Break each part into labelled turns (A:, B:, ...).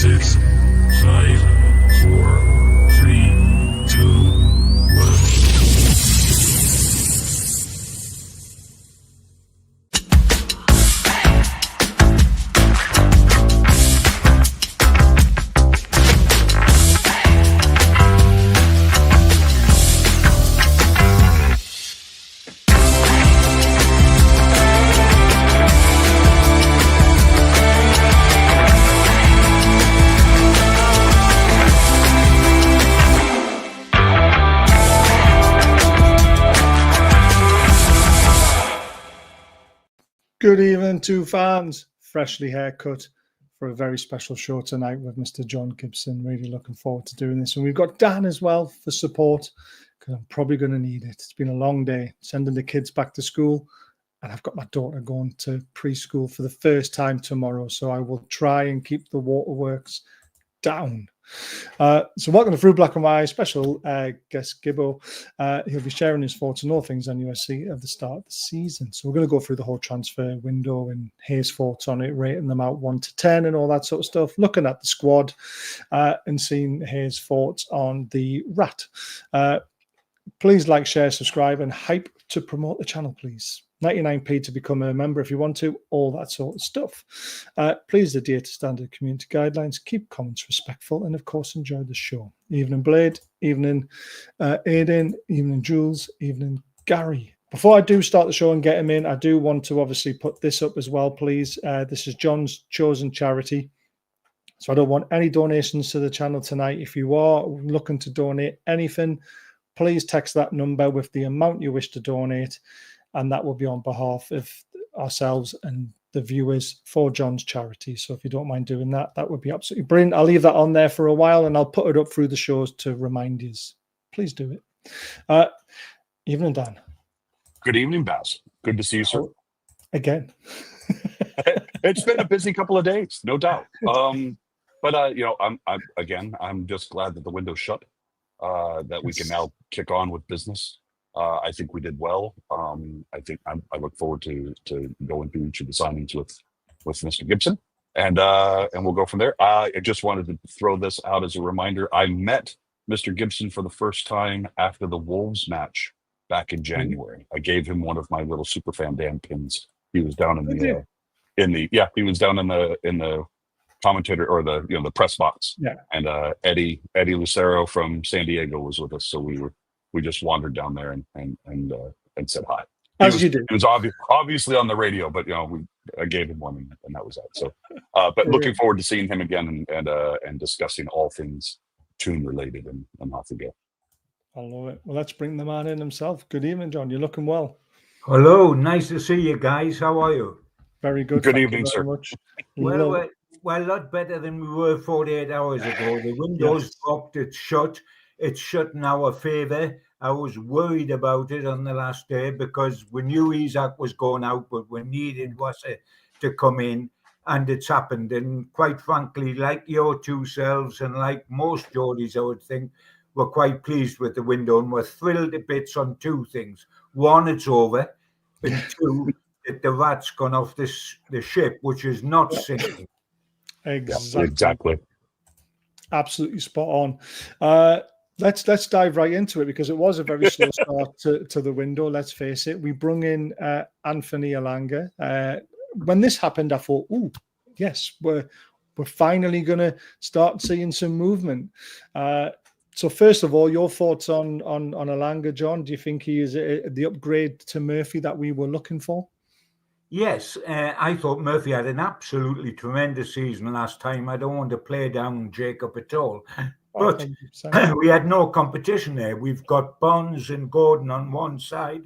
A: 6, 5, 4, 3, 2, 1.
B: Good evening to fans. Freshly haircut for a very special show tonight with Mr. John Gibson. Really looking forward to doing this. And we've got Dan as well for support, because I'm probably going to need it. It's been a long day sending the kids back to school, and I've got my daughter going to preschool for the first time tomorrow. So I will try and keep the waterworks down. So welcome to Through Black and White, special guest Gibbo. He'll be sharing his thoughts on all things NUFC at the start of the season. So we're going to go through the whole transfer window and his thoughts on it, rating them out 1 to 10 and all that sort of stuff, looking at the squad and seeing his thoughts on the rat. Please like, share, subscribe, and hype to promote the channel, please. 99p to become a member if you want to, all that sort of stuff. Please adhere to standard community guidelines, keep comments respectful, and of course enjoy the show. Evening Blade, evening Aiden, evening Jules, evening Gary. Before I do start the show and get him in, I do want to obviously put this up as well, please. This is John's chosen charity, so I don't want any donations to the channel tonight. If you are looking to donate anything, please text that number with the amount you wish to donate, and that will be on behalf of ourselves and the viewers for John's charity. So if you don't mind doing that, that would be absolutely brilliant. I'll leave that on there for a while, and I'll put it up through the shows to remind you. Please do it. Evening, Dan.
C: Good evening, Baz. Good to see you, sir.
B: Again.
C: It's been a busy couple of days, no doubt. But I'm just glad that the window's shut, that we can now kick on with business. I think we did well. I look forward to going through each of the signings with Mr. Gibson, and we'll go from there. I just wanted to throw this out as a reminder. I met Mr. Gibson for the first time after the Wolves match back in January. I gave him one of my little Superfan Dan pins. He was down in the commentator or the press box. Yeah. And Eddie Lucero from San Diego was with us, so we just wandered down there and said hi. You did. It was obviously on the radio, but I gave him one, and that was that. So, but looking forward to seeing him again and discussing all things Toon related, and off we go.
B: I love it. Well, let's bring the man in himself. Good evening, John. You're looking well.
D: Hello, nice to see you guys. How are you?
B: Very good.
C: Good evening, sir.
B: Much.
D: Well, a lot better than we were 48 hours ago. The window's dropped. It's shut. It's shut in our favour. I was worried about it on the last day because we knew Isak was going out, but we needed Wassa to come in, and it's happened. And quite frankly, like your two selves and like most Geordies, I would think, we're quite pleased with the window, and we're thrilled to bits on two things. One, it's over, and two, that the rat's gone off the ship, which is not sinking.
B: Exactly. Absolutely spot on. Let's dive right into it, because it was a very slow start to the window. Let's face it. We brung in Anthony Elanga. When this happened, I thought, "Oh, yes, we're finally going to start seeing some movement." So, first of all, your thoughts on Elanga, John? Do you think he is the upgrade to Murphy that we were looking for?
D: Yes, I thought Murphy had an absolutely tremendous season last time. I don't want to play down Jacob at all. But we had no competition there. We've got Bonds and Gordon on one side.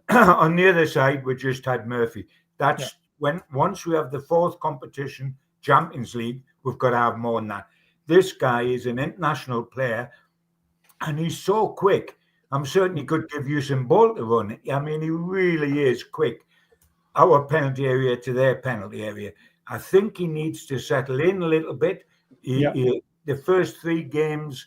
D: On the other side, we just had Murphy. That's once we have the fourth competition, Champions League, we've got to have more than that. This guy is an international player, and he's so quick. I'm certain he could give you some ball to run. I mean, he really is quick. Our penalty area to their penalty area. I think he needs to settle in a little bit. The first 3 games,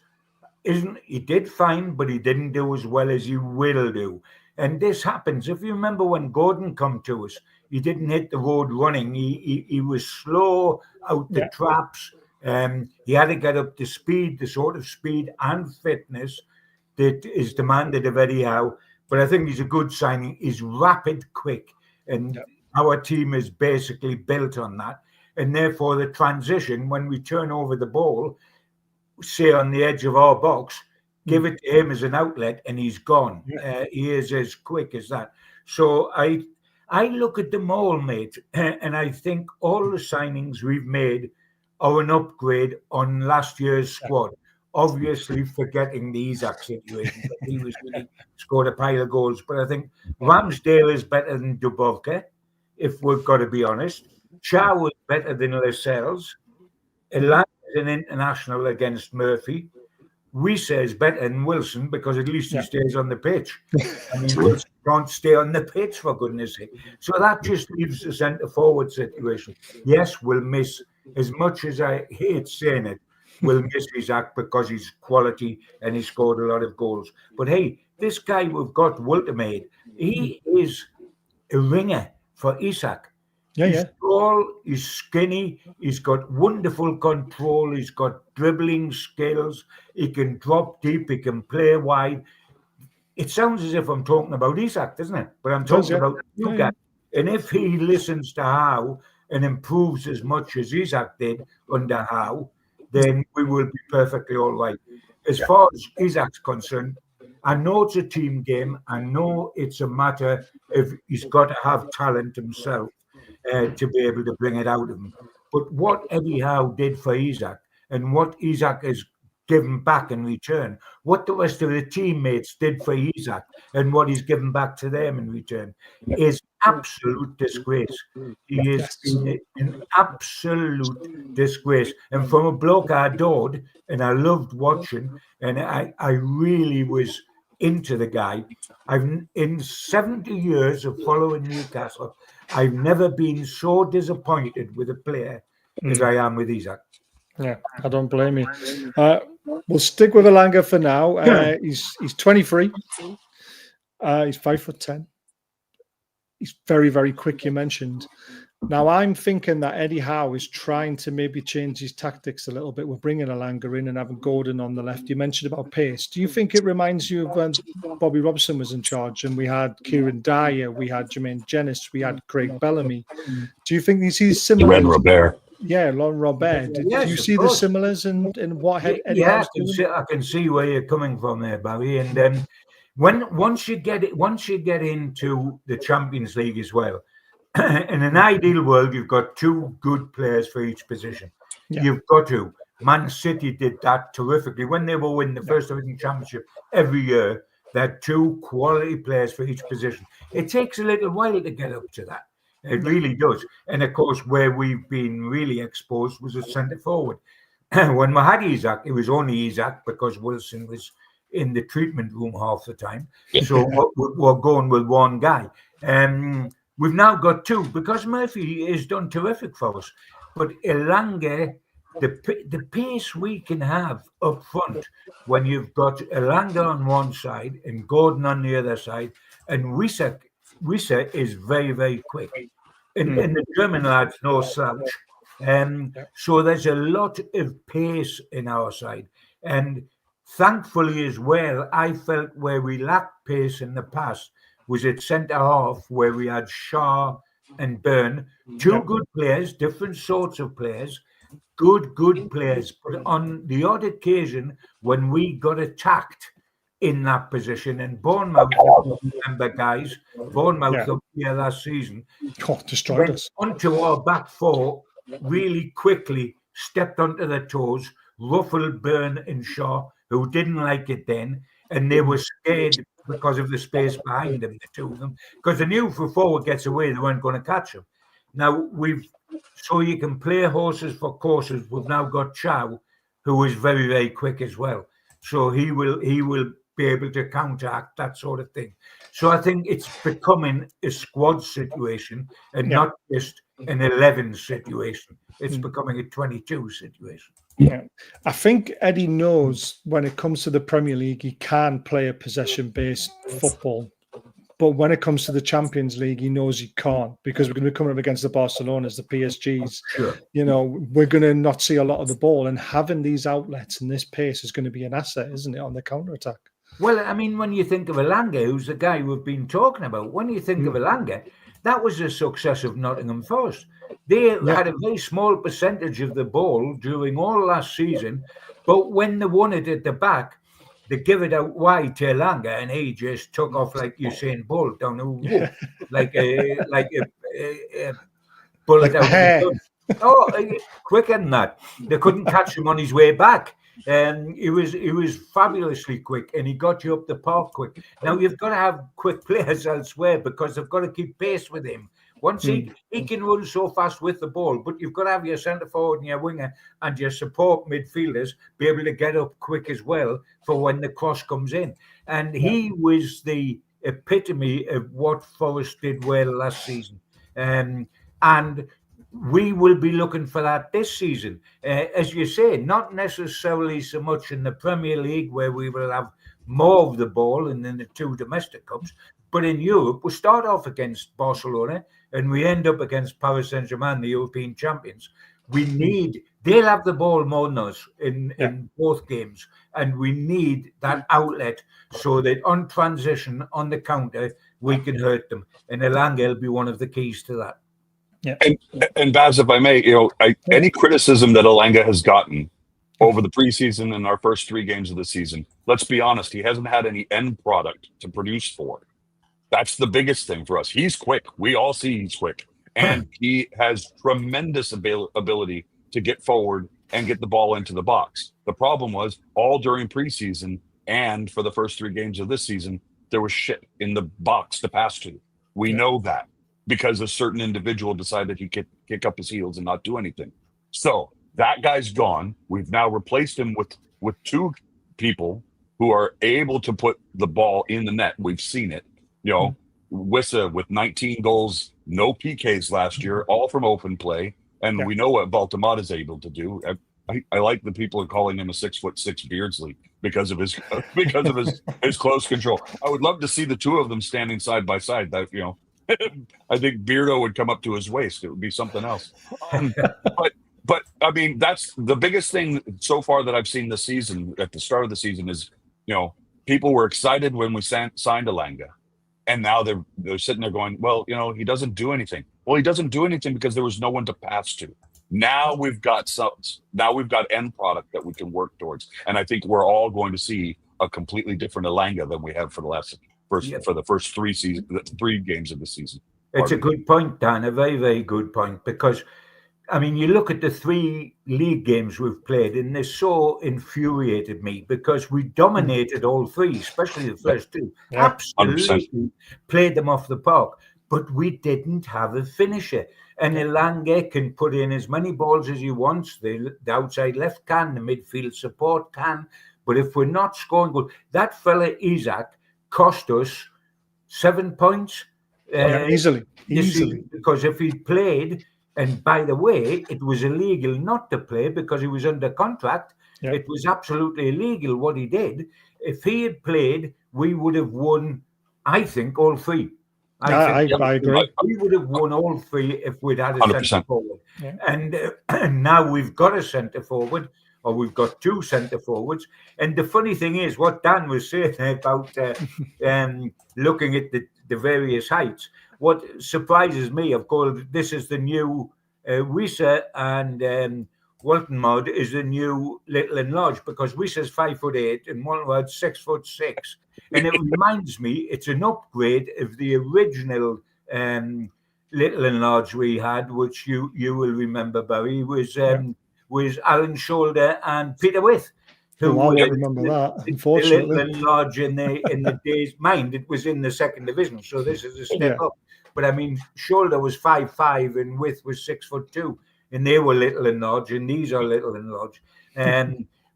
D: he did fine, but he didn't do as well as he will do. And this happens. If you remember when Gordon come to us, he didn't hit the road running. He was slow out the traps, He had to get up to speed, the sort of speed and fitness that is demanded of Eddie Howe. But I think he's a good signing. He's rapid, quick, and our team is basically built on that. And therefore, the transition, when we turn over the ball, say on the edge of our box, give it to him as an outlet, and he's gone. He is as quick as that. So I look at them all, mate, and I think all the signings we've made are an upgrade on last year's squad. Obviously, forgetting the Isak situation, but he was really scored a pile of goals. But I think Ramsdale is better than Dubovka, if we've got to be honest. Thiaw is better than Lascelles. Elanga is an international against Murphy. Wissa is better than Wilson because at least he stays on the pitch. I mean, Wilson can't stay on the pitch, for goodness sake. So that just leaves the centre-forward situation. Yes, we'll miss, as much as I hate saying it, we'll miss Isak because he's quality and he scored a lot of goals. But hey, this guy we've got, Wiltermaid, he is a ringer for Isak. He's tall, he's skinny, he's got wonderful control, he's got dribbling skills, he can drop deep, he can play wide. It sounds as if I'm talking about Isak, doesn't it? But I'm talking about you guys. And if he listens to Howe and improves as much as Isak did under Howe, then we will be perfectly all right. As far as Isak's concerned, I know it's a team game. I know it's a matter of he's got to have talent himself. To be able to bring it out of him. But what Eddie Howe did for Isak and what Isak has given back in return, what the rest of the teammates did for Isak and what he's given back to them in return is absolute disgrace. He is an absolute disgrace. And from a bloke I adored and I loved watching, and I really was into the guy. In 70 years of following Newcastle, I've never been so disappointed with a player as I am with Isak.
B: Yeah, I don't blame you. We'll stick with Elanga for now. He's 23. He's 5'10". He's very, very quick, you mentioned. Now, I'm thinking that Eddie Howe is trying to maybe change his tactics a little bit. We're bringing Elanga in and having Gordon on the left. You mentioned about pace. Do you think it reminds you of when Bobby Robson was in charge and we had Kieran Dyer, we had Jermaine Jenis, we had Craig Bellamy? Do you think you see similar?
C: Laurent Robert.
B: Yeah, Laurent Robert. Do you see the similars in what Eddie Howe's doing?
D: I can see where you're coming from there, Barry. And once you get into the Champions League as well, in an ideal world, you've got two good players for each position. You've got to. Man City did that terrifically. When they were winning the First Division Championship every year, they had two quality players for each position. It takes a little while to get up to that. It really does. And of course, where we've been really exposed was at centre forward. When we had Isak, it was only Isak because Wilson was in the treatment room half the time. So we're going with one guy. We've now got two because Murphy has done terrific for us. But Elanga, the pace we can have up front when you've got Elanga on one side and Gordon on the other side, and Wissa is very, very quick. And the German lad's no slouch. So there's a lot of pace in our side. And thankfully as well, I felt where we lacked pace in the past was at centre half where we had Shaw and Byrne, two good players, different sorts of players, good players. But on the odd occasion when we got attacked in that position, and Bournemouth, remember guys, Bournemouth up here last season,
B: destroyed us.
D: Onto our back four, really quickly stepped onto their toes, ruffled Byrne and Shaw, who didn't like it then, and they were scared because of the space behind them, the two of them, because they knew if a forward gets away, they weren't going to catch him. Now, so you can play horses for courses. We've now got Chow, who is very, very quick as well. So he will be able to counteract that sort of thing. So I think it's becoming a squad situation and not just an 11 situation. It's becoming a 22 situation.
B: Yeah, I think Eddie knows when it comes to the Premier League, he can play a possession-based football But when it comes to the Champions League, he knows he can't, because we're going to be coming up against the Barcelonas, the PSGs.
D: Sure.
B: We're going to not see a lot of the ball, and having these outlets and this pace is going to be an asset, isn't it, on the counter-attack?
D: Well, I mean, when you think of Elanga, who's the guy we've been talking about, when you think of Elanga, that was a success of Nottingham Forest. They had a very small percentage of the ball during all last season, but when they won it at the back, they give it out wide to Elanga, and he just took off like Usain Bolt down the whoop, like a bullet out of the gun. Oh, quicker than that. They couldn't catch him on his way back. He was fabulously quick, and he got you up the park quick. Now you've got to have quick players elsewhere, because they've got to keep pace with him. Once he can run so fast with the ball, but you've got to have your centre forward and your winger and your support midfielders be able to get up quick as well for when the cross comes in. And he was the epitome of what Forest did well last season. And we will be looking for that this season. As you say, not necessarily so much in the Premier League, where we will have more of the ball and in the two domestic cups, but in Europe, we start off against Barcelona and we end up against Paris Saint-Germain, the European champions. They'll have the ball more than us in both games, and we need that outlet so that on transition, on the counter, we can hurt them. And Elanga will be one of the keys to that.
B: Yeah.
C: And Baz, if I may, any criticism that Elanga has gotten over the preseason and our first 3 games of the season, let's be honest, he hasn't had any end product to produce for. That's the biggest thing for us. He's quick. We all see he's quick. And he has tremendous ability to get forward and get the ball into the box. The problem was, all during preseason and for the first 3 games of this season, there was shit in the box to pass to. We know that, because a certain individual decided he could kick up his heels and not do anything. So that guy's gone. We've now replaced him with 2 people who are able to put the ball in the net. We've seen it. Wissa with 19 goals, no PKs last year, all from open play. And we know what Baltimore is able to do. I like the people are calling him a 6'6" Beardsley because of his close control. I would love to see the 2 of them standing side by side. That I think Beardo would come up to his waist. It would be something else. But I mean, that's the biggest thing so far that I've seen this season. At the start of the season is, people were excited when we signed Elanga, and now they're sitting there going, well, he doesn't do anything. Well, he doesn't do anything because there was no one to pass to. Now we've got end product that we can work towards, and I think we're all going to see a completely different Elanga than we have for the first 3 games of the season.
D: It's a good point, Dan. A very, very good point, because I mean, you look at the 3 league games we've played, and they so infuriated me because we dominated all 3, especially the first 2.
C: Yeah,
D: absolutely
C: 100%.
D: Played them off the park, but we didn't have a finisher. And Elanga can put in as many balls as he wants. The outside left can, the midfield support can. But if we're not scoring goals, that fella Isak cost us 7 points.
B: Easily.
D: Because if he played. And by the way, it was illegal not to play because he was under contract. Yeah. It was absolutely illegal what he did. If he had played, we would have won, I think, all 3.
B: I agree.
D: We would have won all 3 if we'd had a
C: 100%.
D: centre forward. Yeah. And now we've got a centre forward, or we've got 2 centre forwards. And the funny thing is, what Dan was saying about looking at the various heights, what surprises me, of course, this is the new Wissa, and Walton Mod is the new Little and Large, because Wissa's 5'8" and Walton Mod's 6'6", and it reminds me it's an upgrade of the original Little and Large we had, which you will remember, Barry, was Alan Shoulder and Peter With.
B: I don't remember that, unfortunately.
D: Little and Large in the days, mind, it was in the 2nd division, so this is a step up. But I mean, Shoulder was 5'5" and Width was 6'2", and they were Little and Large, and these are Little and Large.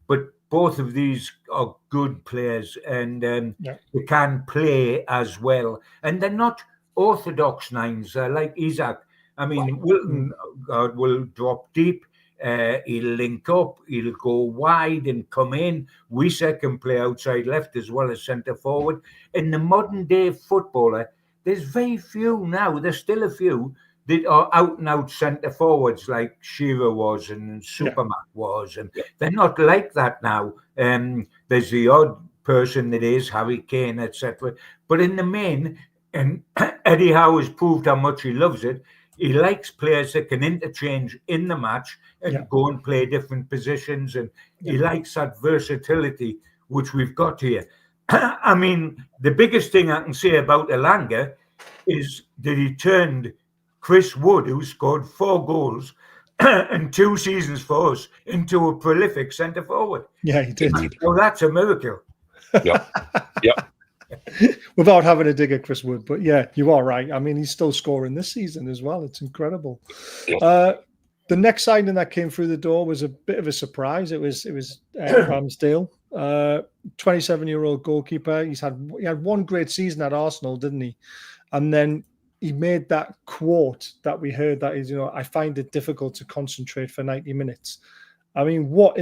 D: But both of these are good players, and they can play as well. And they're not orthodox 9s like Isak. I mean, Wilton will drop deep. He'll link up. He'll go wide and come in. Isak can play outside left as well as centre forward. In the modern day footballer, there's very few now. There's still a few that are out and out centre forwards like Shearer was and Supermac was, and they're not like that now. There's the odd person that is Harry Kane, etc. But in the main, and Eddie Howe has proved how much he loves it. He likes players that can interchange in the match and go and play different positions, and he likes that versatility which we've got here. I mean, the biggest thing I can say about Elanga is that he turned Chris Wood, who scored 4 goals and 2 seasons for us, into a prolific centre forward.
B: Yeah, he did.
D: Well, that's a miracle.
C: Yep.
B: Without having a dig at Chris Wood, but yeah, you are right. I mean, he's still scoring this season as well. It's incredible. The next signing that came through the door was a bit of a surprise. It was Ramsdale, 27-year-old goalkeeper. He had one great season at Arsenal, didn't he? And then he made that quote that we heard that is, I find it difficult to concentrate for 90 minutes. I mean, what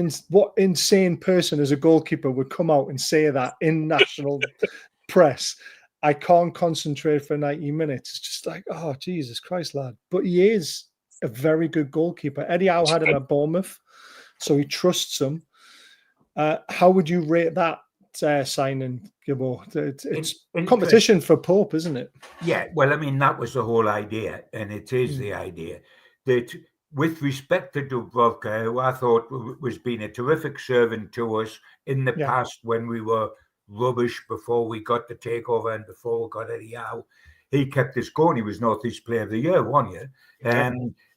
B: insane person as a goalkeeper would come out and say that in national press? I can't concentrate for 90 minutes. It's just like, oh, Jesus Christ, lad. But he is a very good goalkeeper. Eddie Howe had him at Bournemouth, so he trusts him. How would you rate that signing, Gibbo? It's competition for Pope, isn't it?
D: Yeah, well, I mean, that was the whole idea, and it is the idea that with respect to Dubravka, who I thought was being a terrific servant to us in the past when we were rubbish before we got the takeover and before we got Eddie Howe, he kept us going. He was North East Player of the Year 1 year.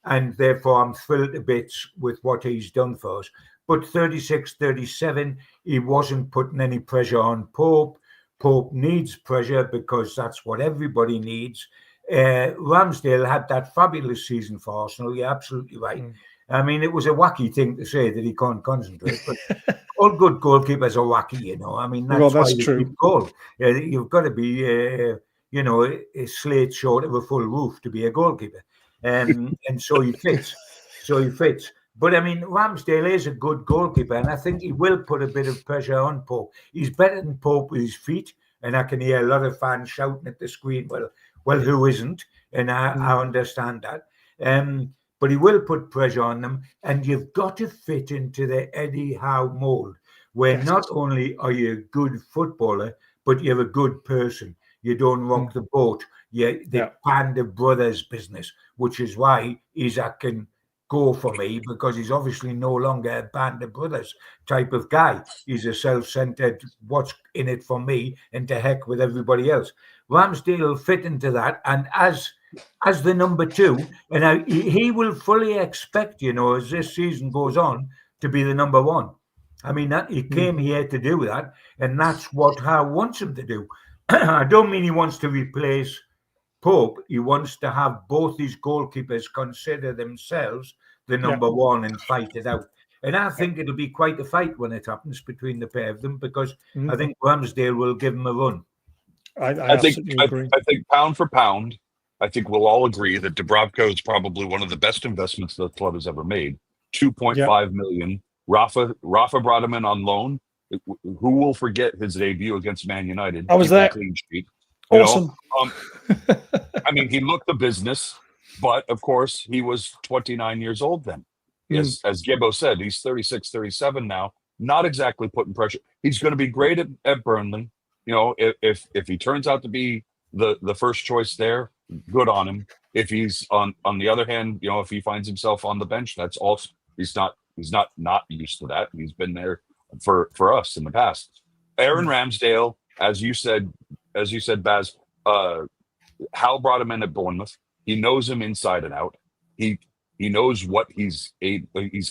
D: And therefore I'm thrilled to bits with what he's done for us. But 36, 37, he wasn't putting any pressure on Pope. Pope needs pressure because that's what everybody needs. Ramsdale had that fabulous season for Arsenal. You're absolutely right. I mean, it was a wacky thing to say that he can't concentrate, but all good goalkeepers are wacky, I mean, that's why they keep goal. You've got to be, a slate short of a full roof to be a goalkeeper. And so he fits. But I mean, Ramsdale is a good goalkeeper, and I think he will put a bit of pressure on Pope. He's better than Pope with his feet, and I can hear a lot of fans shouting at the screen, well, who isn't? And I understand that. But he will put pressure on them, and you've got to fit into the Eddie Howe mold, where not only are you a good footballer, but you're a good person. You don't rock the boat. The band of brothers business, which is why Isak can go for me, because he's obviously no longer a band of brothers type of guy. He's a self-centered, what's in it for me, and to heck with everybody else. Ramsdale will fit into that, and as the number 2, and he will fully expect, as this season goes on, to be the number 1. I mean, that he came here to do that, and that's what Howe wants him to do. I don't mean he wants to replace Pope. He wants to have both these goalkeepers consider themselves the number 1 and fight it out. And I think it'll be quite a fight when it happens between the pair of them, because I think Ramsdale will give him a run.
B: I think agree.
C: I think pound for pound, I think we'll all agree that Dubravka is probably one of the best investments the club has ever made. 2.5 million. Rafa brought him in on loan. Who will forget his debut against Man United?
B: I was there.
C: Clean sheet.
B: Awesome.
C: I mean, he looked the business, but of course he was 29 years old then. As Gibbo said, he's 36, 37 now. Not exactly putting pressure. He's going to be great at Burnley. If he turns out to be the first choice there, good on him. If he's on the other hand, if he finds himself on the bench, that's also he's not used to that. He's been there for us in the past. Aaron Ramsdale, as you said, Baz, Hal brought him in at Bournemouth. He knows him inside and out. He knows what he's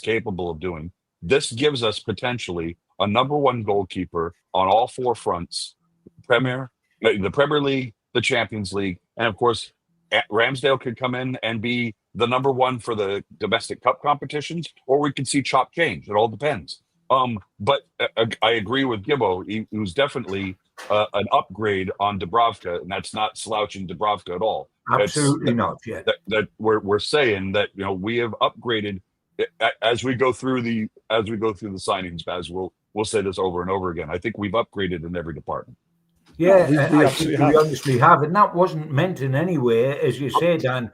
C: capable of doing. This gives us potentially a number 1 goalkeeper on all 4 fronts: the Premier League, the Champions League, and of course, Ramsdale could come in and be the number 1 for the domestic cup competitions, or we could see chop change. It all depends. But I agree with Gibbo. He was definitely an upgrade on Dubravka, and that's not slouching Dubravka at all.
D: Absolutely not. Yeah,
C: that we're saying that we have upgraded as we go through the signings, Baz, we'll say this over and over again. I think we've upgraded in every department.
D: Yeah,
B: we
D: I think we honestly have. And that wasn't meant in any way, as you say, Dan,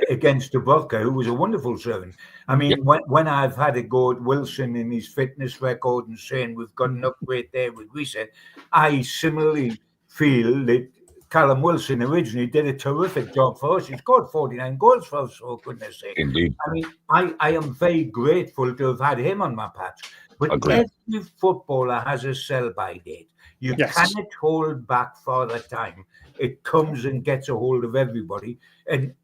D: against Dubrovka, who was a wonderful servant. I mean, when I've had a go at Wilson in his fitness record and saying we've got an upgrade there with Reset, I similarly feel that Callum Wilson originally did a terrific job for us. He scored 49 goals for us, for goodness sake.
C: Indeed.
D: I mean, I am very grateful to have had him on my patch. But
C: Agreed.
D: every footballer has a sell-by date. You cannot hold back for the time. It comes and gets a hold of everybody. And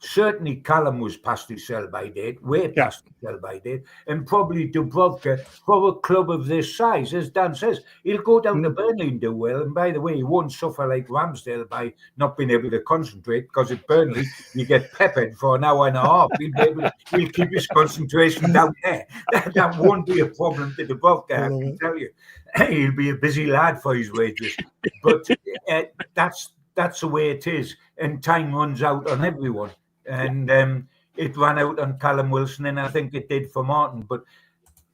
D: certainly Callum was past his sell-by date, way past his sell-by date. And probably Dubrovka, for a club of this size, as Dan says, he'll go down to Burnley and do well. And by the way, he won't suffer like Ramsdale by not being able to concentrate, because at Burnley, you get peppered for an hour and a half. He'll keep his concentration down there. That won't be a problem to Dubrovka, I can tell you. He'll be a busy lad for his wages. But that's the way it is. And time runs out on everyone. And it ran out on Callum Wilson, and I think it did for Martin. But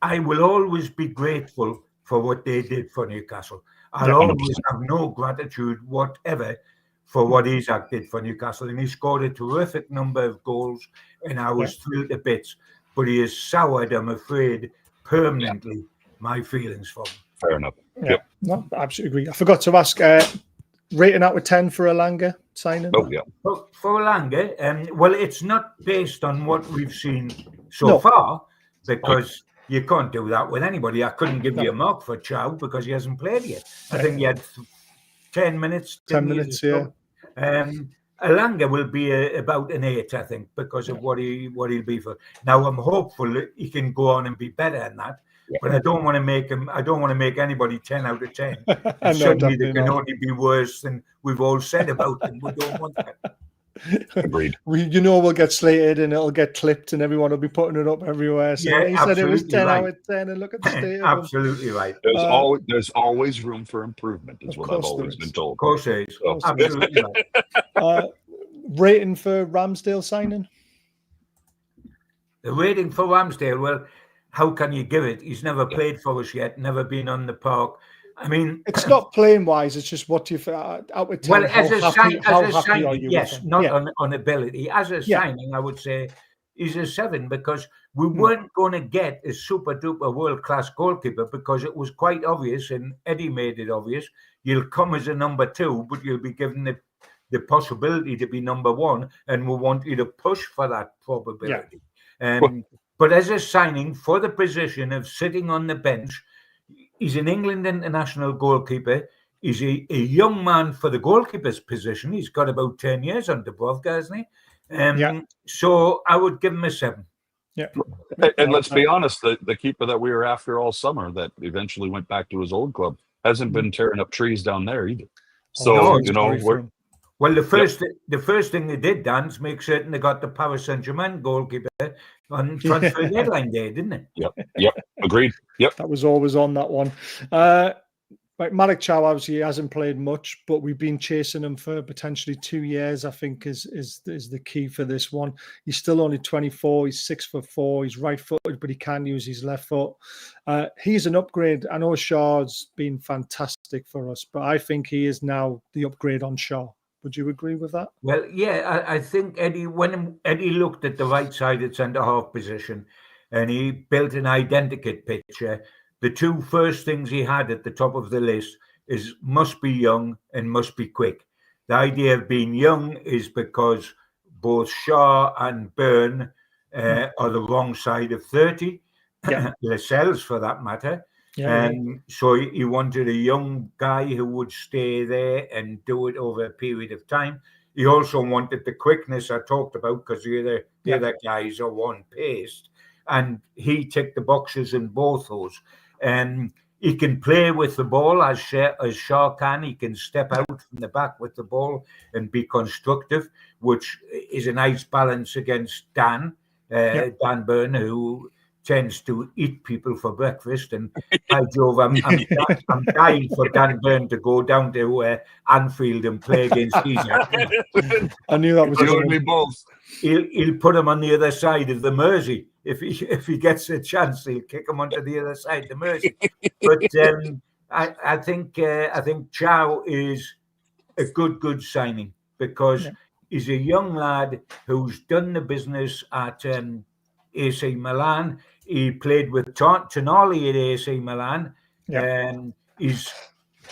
D: I will always be grateful for what they did for Newcastle. I'll always have no gratitude whatever for what Isak did for Newcastle. And he scored a terrific number of goals, and I was thrilled to bits. But he has soured, I'm afraid, permanently my feelings for him.
C: Fair enough.
B: Yeah, no, I absolutely agree. I forgot to ask, rating out of 10 for Elanga signing?
C: Oh, yeah.
D: For Elanga, well, it's not based on what we've seen so far, because you can't do that with anybody. I couldn't give you a mark for Thiaw because he hasn't played yet. I think he had 10 minutes.
B: 10 minutes, yeah.
D: Elanga will be about an 8, I think, because of what he'll be for. Now, I'm hopeful that he can go on and be better than that. But I don't want to make him. I don't want to make anybody 10 out of 10. And suddenly they can only be worse than we've all said about them. We don't want that.
C: Agreed.
B: We'll get slated and it'll get clipped and everyone will be putting it up everywhere. So he said it was 10 out of 10, and look at the state.
D: Absolutely right.
C: There's always room for improvement, is what I've always been told.
D: Of course there is. Absolutely
B: right. Rating for Ramsdale signing?
D: The rating for Ramsdale, well, how can you give it? He's never played for us yet, never been on the park. I mean,
B: it's not playing wise. It's just what you've out of 10.
D: Well, as a signing,
B: are you?
D: Yes, not on ability. As a signing, I would say he's a 7, because we weren't going to get a super duper world class goalkeeper, because it was quite obvious, and Eddie made it obvious. You'll come as a number 2, but you'll be given the possibility to be number 1, and we want you to push for that probability. But as a signing for the position of sitting on the bench, he's an England international goalkeeper. He's a young man for the goalkeeper's position. He's got about 10 years on Dubrovka, hasn't he? So I would give him a 7.
B: Yeah.
C: And let's be honest, the keeper that we were after all summer that eventually went back to his old club hasn't been tearing up trees down there either. So,
D: Well, the first thing they did, Dan, is make certain they got the Paris Saint-Germain goalkeeper on transfer deadline day, didn't it?
C: Yep. Agreed. Yep.
B: That was always on that one. Malick Thiaw obviously hasn't played much, but we've been chasing him for potentially 2 years. I think is the key for this one. He's still only 24. He's 6'4". He's right-footed, but he can use his left foot. He's an upgrade. I know Shaw's been fantastic for us, but I think he is now the upgrade on Shaw. Would you agree with that?
D: Well, yeah, I think Eddie, when Eddie looked at the right-sided centre-half position and he built an identikit picture, the 2 first things he had at the top of the list is must be young and must be quick. The idea of being young is because both Shaw and Byrne are the wrong side of 30, Lascelles for that matter. So he wanted a young guy who would stay there and do it over a period of time. He also wanted the quickness I talked about, because the other guys are one-paced, and he ticked the boxes in both those. He can play with the ball as Shaw can. He can step out from the back with the ball and be constructive, which is a nice balance against Dan Byrne, who tends to eat people for breakfast. And by Jove, I'm dying for Dan Burn to go down to Anfield and play against Isak.
B: I knew that was
C: you and me both.
D: He'll put him on the other side of the Mersey. If he gets a chance, he'll kick him onto the other side of the Mersey. But I think Thiaw is a good signing, because he's a young lad who's done the business at AC Milan. He played with Tonali at AC Milan. He's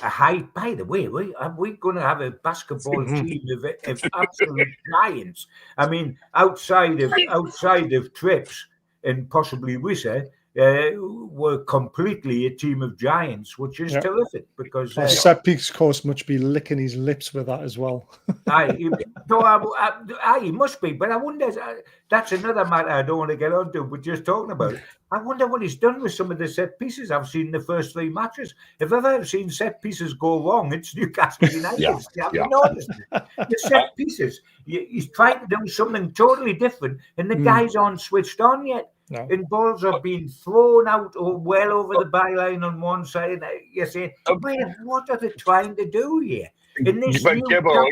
D: a high. By the way, are we going to have a basketball team of absolute giants? I mean, outside of Trips and possibly Wissa, were completely a team of giants, which is terrific, because
B: set piece course must be licking his lips with that as well.
D: he must be, but I wonder, that's another matter I don't want to get onto, but just talking about it, I wonder what he's done with some of the set pieces I've seen in the first 3 matches. If I've ever seen set pieces go wrong, it's Newcastle United. Have you noticed it? The set pieces, he's trying to do something totally different, and the guys aren't switched on yet.
B: No.
D: And balls are being thrown out or well over the byline on one side. You say, what are they trying to do here? In this
C: Gibbo,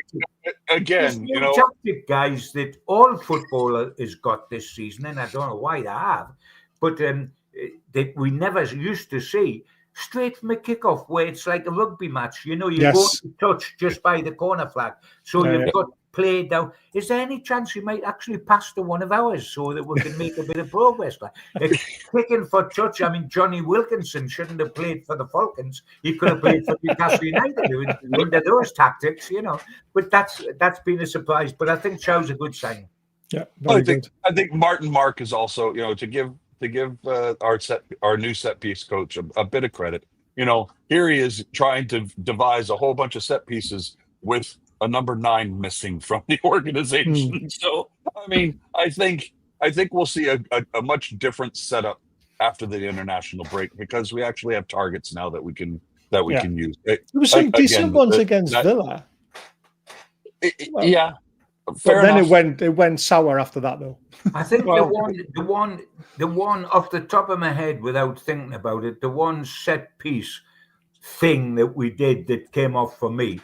C: again,
D: tactic, guys, that all football has got this season, and I don't know why they have, but that we never used to see, straight from a kickoff, where it's like a rugby match. You go to touch just by the corner flag, so you've got play down. Is there any chance you might actually pass to one of ours so that we can make a bit of progress? Kicking for touch. I mean, Johnny Wilkinson shouldn't have played for the Falcons. He could have played for Newcastle United under those tactics, But that's been a surprise. But I think Thiaw's a good sign.
B: Yeah,
C: I think Martin Mark is also, to give our new set piece coach a bit of credit. Here he is trying to devise a whole bunch of set pieces with a number 9 missing from the organization. So, I mean, I think we'll see a much different setup after the international break, because we actually have targets now that we can use. There
B: were some decent ones against Villa.
C: Yeah.
B: But then it went sour after that, though.
D: I think the one off the top of my head, without thinking about it, the one set piece thing that we did that came off for me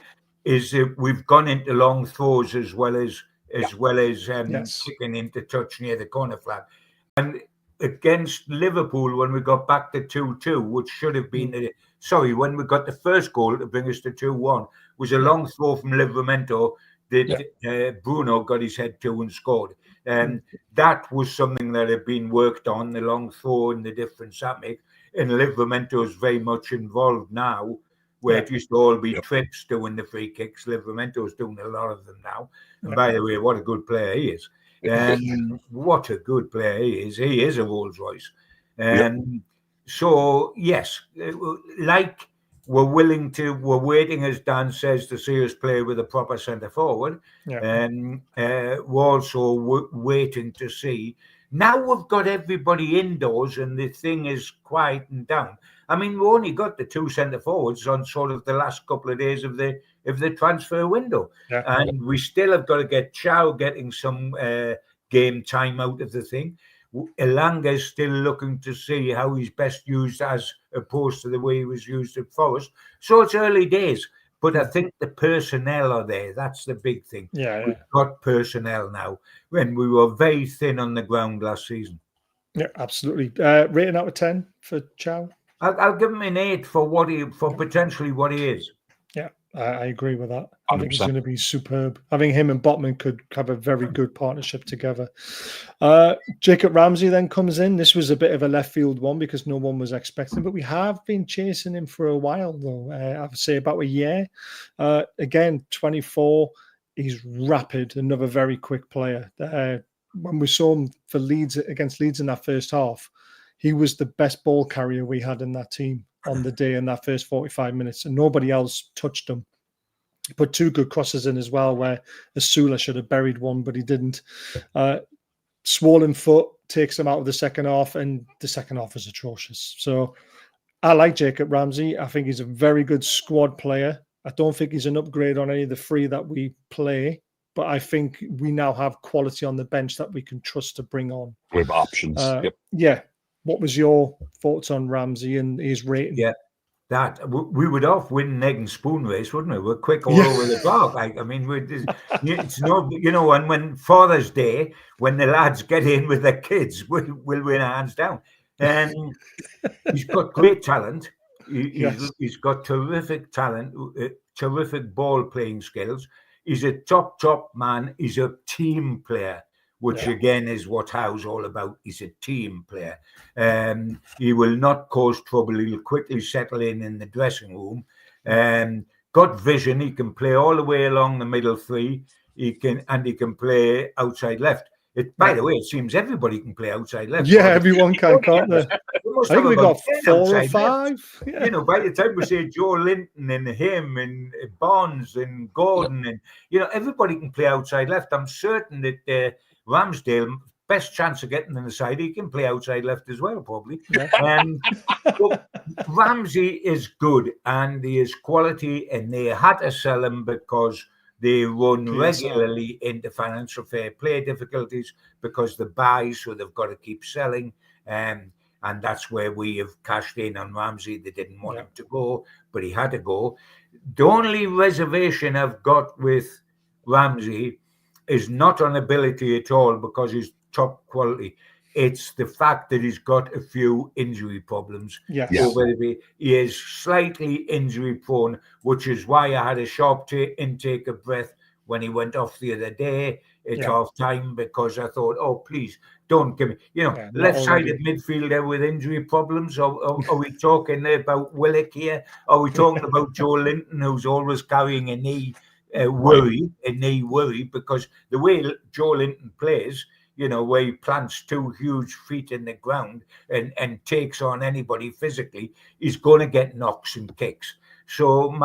D: is that we've gone into long throws as well as kicking into touch near the corner flag. And against Liverpool, when we got back to 2-2, which should have been when we got the first goal to bring us to 2-1, was a long throw from Livramento that Bruno got his head to and scored. That was something that had been worked on, the long throw and the difference that make. And Livramento is very much involved now, where it used to all be Trips doing the free kicks. Livramento's doing a lot of them now. And by the way, what a good player he is. What a good player he is. He is a Rolls Royce. So, yes, like we're waiting, as Dan says, to see us play with a proper centre forward. We're also waiting to see. Now we've got everybody indoors and the thing is quieting down. I mean, we only got the 2 centre forwards on sort of the last couple of days of the transfer window, and we still have got to get Thiaw getting some game time out of the thing. Elanga is still looking to see how he's best used as opposed to the way he was used at Forest. So it's early days, but I think the personnel are there. That's the big thing. We've got personnel now, when we were very thin on the ground last season. Yeah,
B: absolutely. Rating out of 10 for Thiaw?
D: I'll give him an 8 for potentially what he is.
B: Yeah, I agree with that.
C: 100%.
B: I think he's going to be superb. I think him and Botman could have a very good partnership together. Jacob Ramsey then comes in. This was a bit of a left field one because no one was expecting, but we have been chasing him for a while, though. I would say about a year. Again, 24. He's rapid, another very quick player. When we saw him for Leeds against Leeds in that first half, he was the best ball carrier we had in that team on the day in that first 45 minutes, and nobody else touched him. He put 2 good crosses in as well, where Asula should have buried one, but he didn't. Swollen foot takes him out of the second half, and the second half is atrocious. So I like Jacob Ramsey. I think he's a very good squad player. I don't think he's an upgrade on any of the 3 that we play, but I think we now have quality on the bench that we can trust to bring on.
C: With options.
B: Yeah. what was your thoughts on Ramsey and his rating?
D: Yeah, that we would off win egg and spoon race, wouldn't we? We're quick all over the park. I mean, it's no, and when Father's Day, when the lads get in with their kids, we'll win hands down. And he's got great talent. He's got terrific talent, terrific ball playing skills. He's a top man. He's a team player, which again is what How's all about. He's a team player. He will not cause trouble. He'll quickly settle in the dressing room. Got vision. He can play all the way along the middle three. He can play outside left. By the way, it seems everybody can play outside left.
B: Yeah, everyone can, can't they? I think we got 4 or 5.
D: Yeah. By the time we say Joe Linton and him and Barnes and Gordon and everybody can play outside left. I'm certain that Ramsdale, best chance of getting in the side, he can play outside left as well, probably. Yeah. But Ramsey is good and he is quality, and they had to sell him because they run regularly into financial fair play difficulties because the buys, so they've got to keep selling. And that's where we have cashed in on Ramsey. They didn't want him to go, but he had to go. The only reservation I've got with Ramsey is not on ability at all, because he's top quality. It's the fact that he's got a few injury problems.
B: Yes.
D: He is slightly injury prone, which is why I had a sharp intake of breath when he went off the other day at half time, because I thought, oh, please don't give me, left-sided midfielder with injury problems. Are we talking about Willock here? Are we talking about Joe Linton, who's always carrying a knee worry, because the way Joe Linton plays, where he plants 2 huge feet in the ground and takes on anybody physically, he's going to get knocks and kicks. So I'm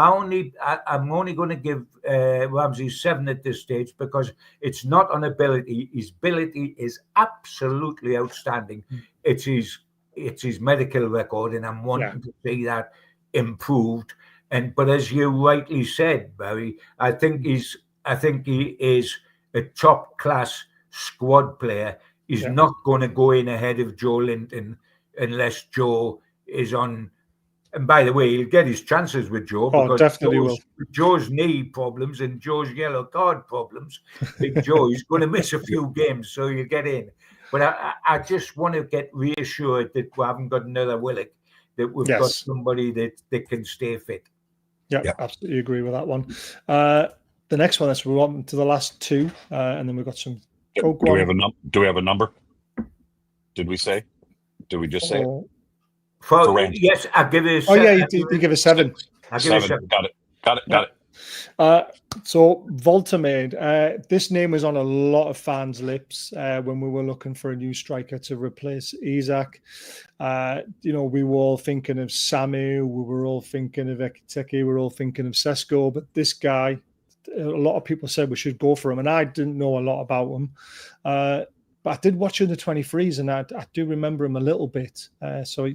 D: only going to give Ramsey 7 at this stage, because it's not on ability. His ability is absolutely outstanding. It's his medical record, and I'm wanting to see that improved. But as you rightly said, Barry, I think he is a top class squad player. He's not going to go in ahead of Joe Linton unless Joe is on. And by the way, he'll get his chances with Joe, because
B: definitely
D: Joe's knee problems and Joe's yellow card problems. Big Joe, he's going to miss a few games, so he'll get in. But I just want to get reassured that we haven't got another Willock, that we've got somebody that can stay fit.
B: Yeah, absolutely agree with that one. The next one, we're on to the last 2, and then we've got some.
C: Do we have a number? Did we say? Did we just say it?
D: For yes, I give it a 7.
B: Oh yeah, you give a 7.
D: I give it 7.
C: Got it.
B: So Voltamade, this name was on a lot of fans' lips when we were looking for a new striker to replace Isak. We were all thinking of Samu, we were all thinking of Ekiteke, we were all thinking of Sesko, but this guy, a lot of people said we should go for him, and I didn't know a lot about him. But I did watch in the 23s, and I do remember him a little bit. So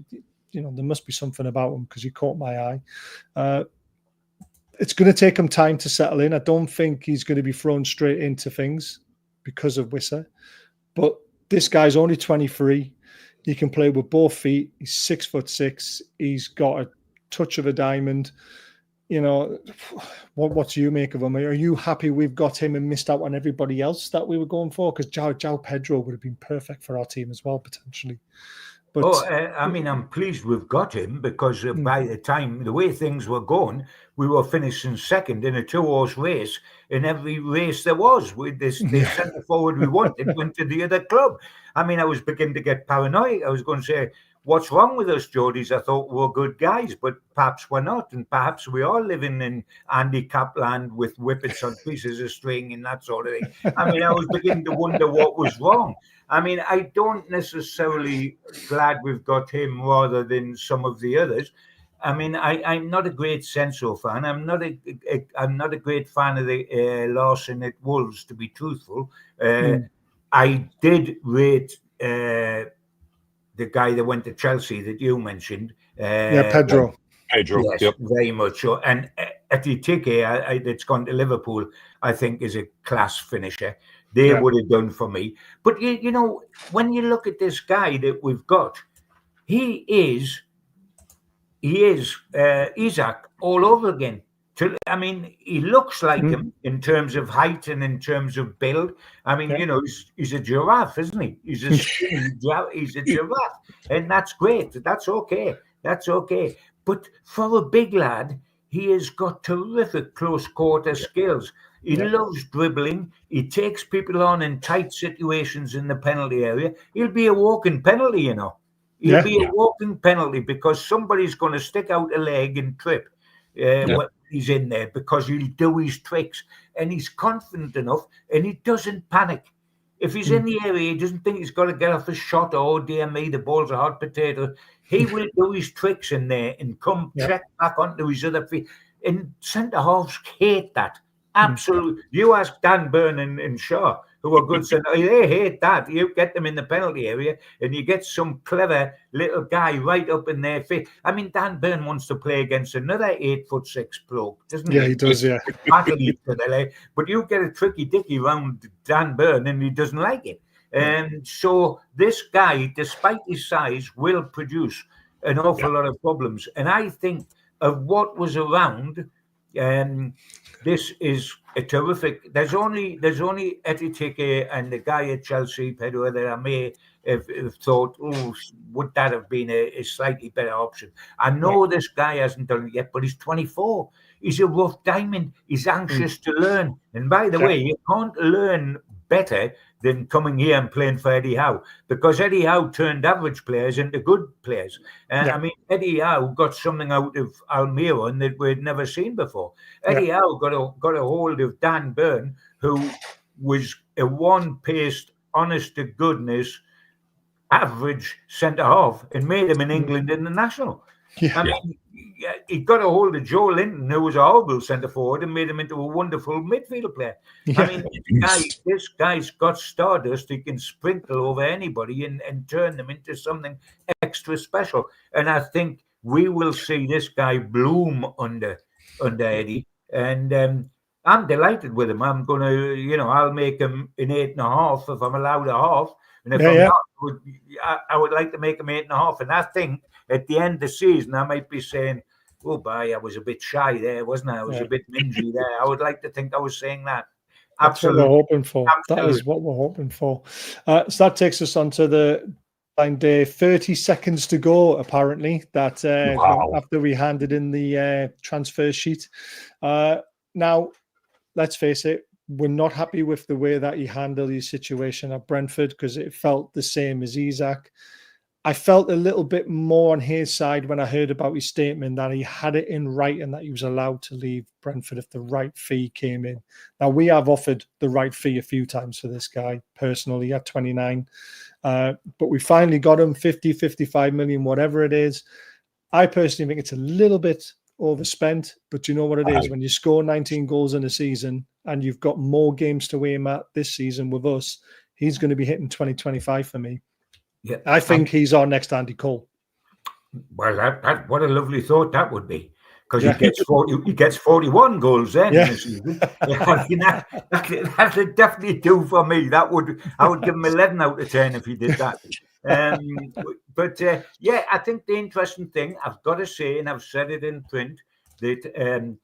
B: there must be something about him, because he caught my eye. It's going to take him time to settle in. I don't think he's going to be thrown straight into things because of Wissa. But this guy's only 23. He can play with both feet. He's 6'6". He's got a touch of a diamond. What do you make of him? Are you happy we've got him and missed out on everybody else that we were going for? Because João Pedro would have been perfect for our team as well, potentially. But
D: I'm pleased we've got him, because by the time, the way things were going, we were finishing second in a 2-horse race in every race there was. With the centre forward we wanted went to the other club. I was beginning to get paranoid. I was going to say, what's wrong with us, Geordies? I thought we were good guys, but perhaps we're not. And perhaps we are living in handicap land with whippets on pieces of string and that sort of thing. I was beginning to wonder what was wrong. I don't necessarily glad we've got him rather than some of the others. I'm not a great Senso fan. I'm not a great fan of the Larson at Wolves, to be truthful. I did rate the guy that went to Chelsea that you mentioned.
B: Pedro.
D: Yes, very much so. And Ekiteke, that's gone to Liverpool, I think is a class finisher. They would have done for me. But, when you look at this guy that we've got, he is Isak all over again. I mean, he looks like him in terms of height and in terms of build. I mean, you know, he's a giraffe, isn't he? He's a skinny he's a giraffe, and that's great. That's okay. That's okay. But for a big lad, he has got terrific close quarter skills. He loves dribbling. He takes people on in tight situations in the penalty area. He'll be a walking penalty, you know. He'll be a walking penalty because somebody's going to stick out a leg and trip when he's in there, because he'll do his tricks, and he's confident enough, and he doesn't panic. If he's in the area, he doesn't think he's got to get off a shot, or, oh, dear me, the ball's a hot potato. He will do his tricks in there and come check back onto his other feet. And centre-halves hate that. Absolutely. You ask Dan Burn and Shaw, who are good centre, they hate that. You get them in the penalty area and you get some clever little guy right up in their face. I mean, Dan Burn wants to play against another 8'6" bloke, doesn't he?
B: Yeah, he does, yeah.
D: But you get a tricky dicky round Dan Burn and he doesn't like it. And so this guy, despite his size, will produce an awful lot of problems. And I think of what was around, this is a terrific. There's only Etitike and the guy at Chelsea, Pedro, that I may have thought, oh, would that have been a slightly better option? I know this guy hasn't done it yet, but he's 24. He's a rough diamond. He's anxious to learn. And by the way, you can't learn better than coming here and playing for Eddie Howe, because Eddie Howe turned average players into good players. I mean, Eddie Howe got something out of Almiron that we'd never seen before. Eddie Howe got a hold of Dan Burn, who was a one-paced, honest-to-goodness, average centre-half, and made him in England international. I mean, he got a hold of Joe Linton, who was a horrible centre forward, and made him into a wonderful midfield player. I mean, this guy's got stardust. He can sprinkle over anybody and turn them into something extra special. And I think we will see this guy bloom under Eddie. And I'm delighted with him. I'm going to, I'll make him an 8.5 if I'm allowed a half. And if I'm not, I would like to make him 8.5. And I think at the end of the season, I might be saying, oh, boy, I was a bit shy there, wasn't I? I was a bit mingy there. I would like to think I was saying that. Absolutely.
B: That's what we're hoping for. Absolutely. That is what we're hoping for. So that takes us on to the day. 30 seconds to go, apparently, that after we handed in the transfer sheet. Now, let's face it, we're not happy with the way that he handled his situation at Brentford, because it felt the same as Isak. I felt a little bit more on his side when I heard about his statement that he had it in writing that he was allowed to leave Brentford if the right fee came in. Now, we have offered the right fee a few times for this guy personally at 29, but we finally got him 50, 55 million, whatever it is. I personally think it's a little bit overspent, but you know what it is? When you score 19 goals in a season and you've got more games to aim at this season with us, he's going to be hitting 2025 for me. Yeah, I think he's our next Andy Cole.
D: Well, what a lovely thought that would be, because he gets 41 goals then in the season. That would definitely do for me. I would give him 11 out of 10 if he did that. But I think the interesting thing, I've got to say, and I've said it in print, that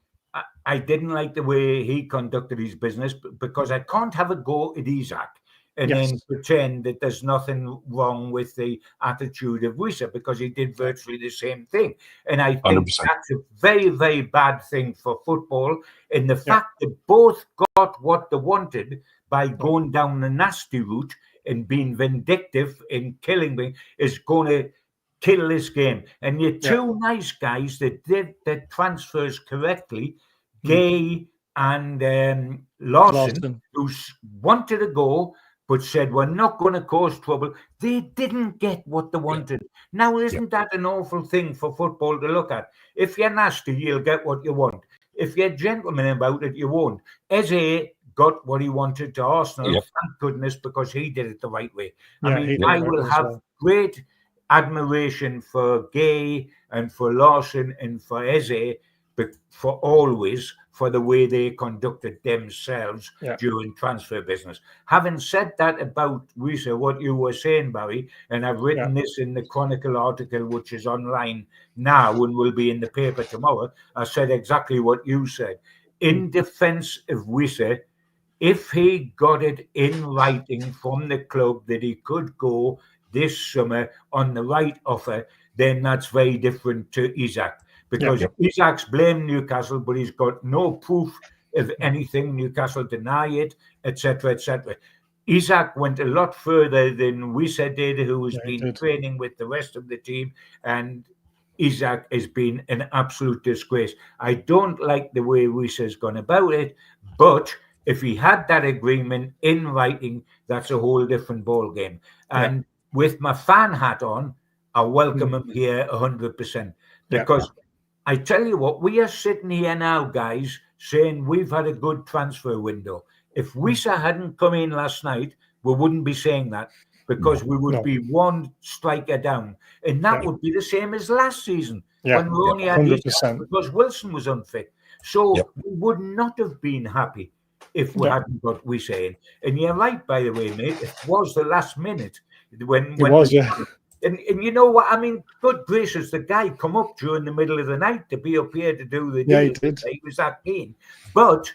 D: I didn't like the way he conducted his business, because I can't have a go at Isak and then pretend that there's nothing wrong with the attitude of Wissa, because he did virtually the same thing. And I think 100%. That's a very, very bad thing for football. And the fact that both got what they wanted by going down the nasty route and being vindictive in killing me is going to kill this game. And you're two nice guys that did their transfers correctly, Gay and Lawson, who wanted to go, but said, we're not going to cause trouble. They didn't get what they wanted. Now, isn't that an awful thing for football to look at? If you're nasty, you'll get what you want. If you're gentleman about it, you won't. Eze got what he wanted to Arsenal, thank goodness, because he did it the right way. I will have great admiration for Gay and for Lawson and for Eze, but for always, for the way they conducted themselves during transfer business. Having said that about Wisa, what you were saying, Barry, and I've written this in the Chronicle article, which is online now and will be in the paper tomorrow, I said exactly what you said. In defence of Wisa, if he got it in writing from the club that he could go this summer on the right offer, then that's very different to Isak. Because Isak's blamed Newcastle, but he's got no proof of anything. Newcastle deny it, etc., etc. Isak went a lot further than Wisa did, who has been training with the rest of the team, and Isak has been an absolute disgrace. I don't like the way Wisa's gone about it, but if he had that agreement in writing, that's a whole different ballgame. And with my fan hat on, I welcome him here 100%. Because I tell you what, we are sitting here now, guys, saying we've had a good transfer window. If Wisa hadn't come in last night, we wouldn't be saying that, because we would be one striker down. And that would be the same as last season when we only had 100%, because Wilson was unfit. So we would not have been happy if we hadn't got Wisa in. And you're right, by the way, mate, it was the last minute. When it was, And you know what I mean? Good gracious, the guy come up during the middle of the night to be up here to do the deal.
B: He did.
D: He was that keen. But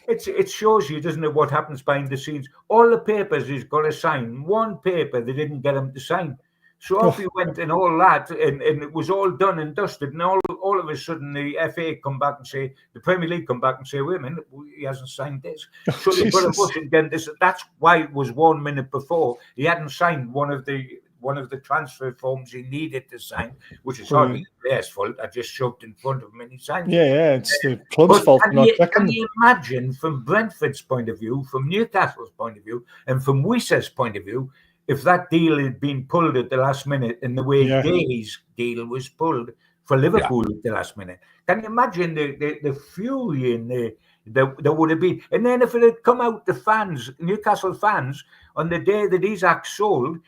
D: it shows you, doesn't it, what happens behind the scenes. All the papers he's got to sign. One paper they didn't get him to sign. So off he went and all that, and it was all done and dusted. And all of a sudden, the FA come back and say, the Premier League come back and say, wait a minute, he hasn't signed this. So they've got to push and get this. That's why it was 1 minute before. He hadn't signed one of the transfer forms he needed to sign, which is hardly the player's fault. I just shoved in front of him and he signed.
B: It's the club's fault.
D: Can you imagine, from Brentford's point of view, from Newcastle's point of view, and from Wisa's point of view, if that deal had been pulled at the last minute and the way Gay's deal was pulled for Liverpool at the last minute? Can you imagine the fury and there would have been? And then if it had come out, the fans, Newcastle fans, on the day that Isak sold,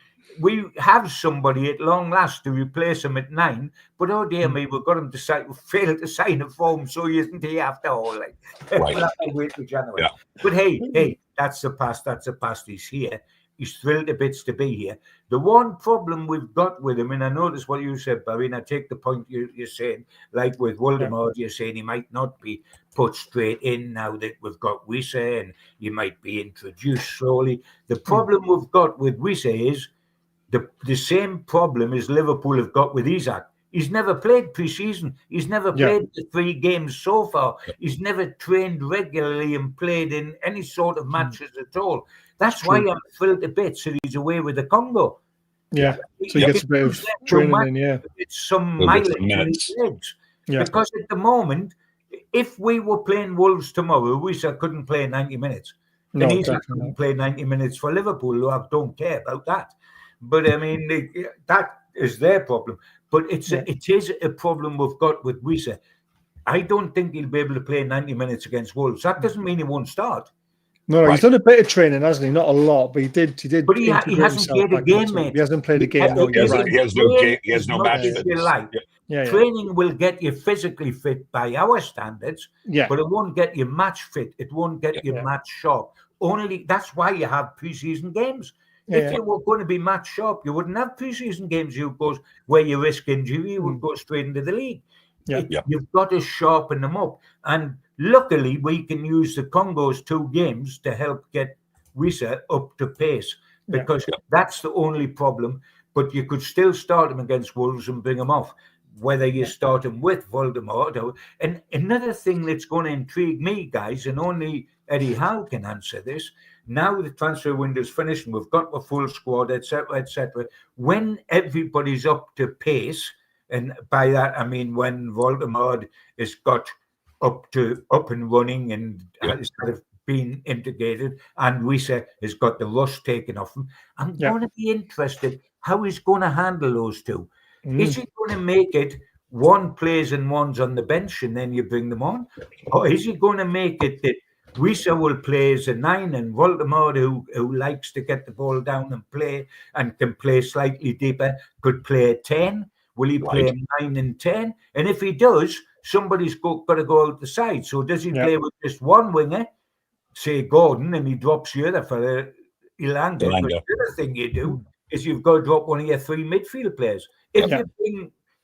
D: we have somebody at long last to replace him at 9, but oh dear me, we've got him to fail to sign a form, so isn't he after all? Like, we'll have to wait till January. But hey, that's the past. That's the past. He's here. He's thrilled to bits to be here. The one problem we've got with him, and I noticed what you said, Barry, and I take the point you're saying, like with Voldemort, you're saying he might not be put straight in now that we've got Wisa, and he might be introduced slowly. The problem we've got with Wisa is the same problem as Liverpool have got with Isak. He's never played pre-season. He's never played the 3 games so far. He's never trained regularly and played in any sort of matches at all. That's why I'm thrilled to bits that he's away with the Congo.
B: So he gets a bit of training in,
D: It's some mileage in his legs. Because at the moment, if we were playing Wolves tomorrow, Wisa couldn't play 90 minutes. And Isak couldn't play 90 minutes for Liverpool. I don't care about that. But I mean, that is their problem. But it is a problem we've got with Wisa. I don't think he'll be able to play 90 minutes against Wolves. That doesn't mean he won't start.
B: No, he's done a bit of training, hasn't he? Not a lot, but he did.
D: But he hasn't played a game, mate.
B: He hasn't played a game.
C: He has no match
D: fit. Training will get you physically fit by our standards, but it won't get you match fit. It won't get you match sharp. Only that's why you have pre-season games. If you were going to be match sharp, you wouldn't have pre-season games. You go where you risk injury, you would go straight into the league. You've got to sharpen them up. And luckily, we can use the Congo's 2 games to help get Wisa up to pace, because that's the only problem. But you could still start him against Wolves and bring him off, whether you start him with Voldemort. And another thing that's going to intrigue me, guys, and only Eddie Howe can answer this, now the transfer window's finished and we've got a full squad, etc., when everybody's up to pace, and by that I mean when Voldemort has got up and running and has kind of been integrated, and Wisa has got the rust taken off him, I'm going to be interested how he's going to handle those 2. Is he going to make it one plays and one's on the bench and then you bring them on? Or is he going to make it that Wisa will play as a 9 and Voldemort, who likes to get the ball down and play and can play slightly deeper, could play a 10? Will he play 9 and 10? And if he does, somebody's got to go out the side. So does he play with just one winger, say Gordon, and he drops the other for Elanga? But the other thing you do is you've got to drop one of your 3 midfield players.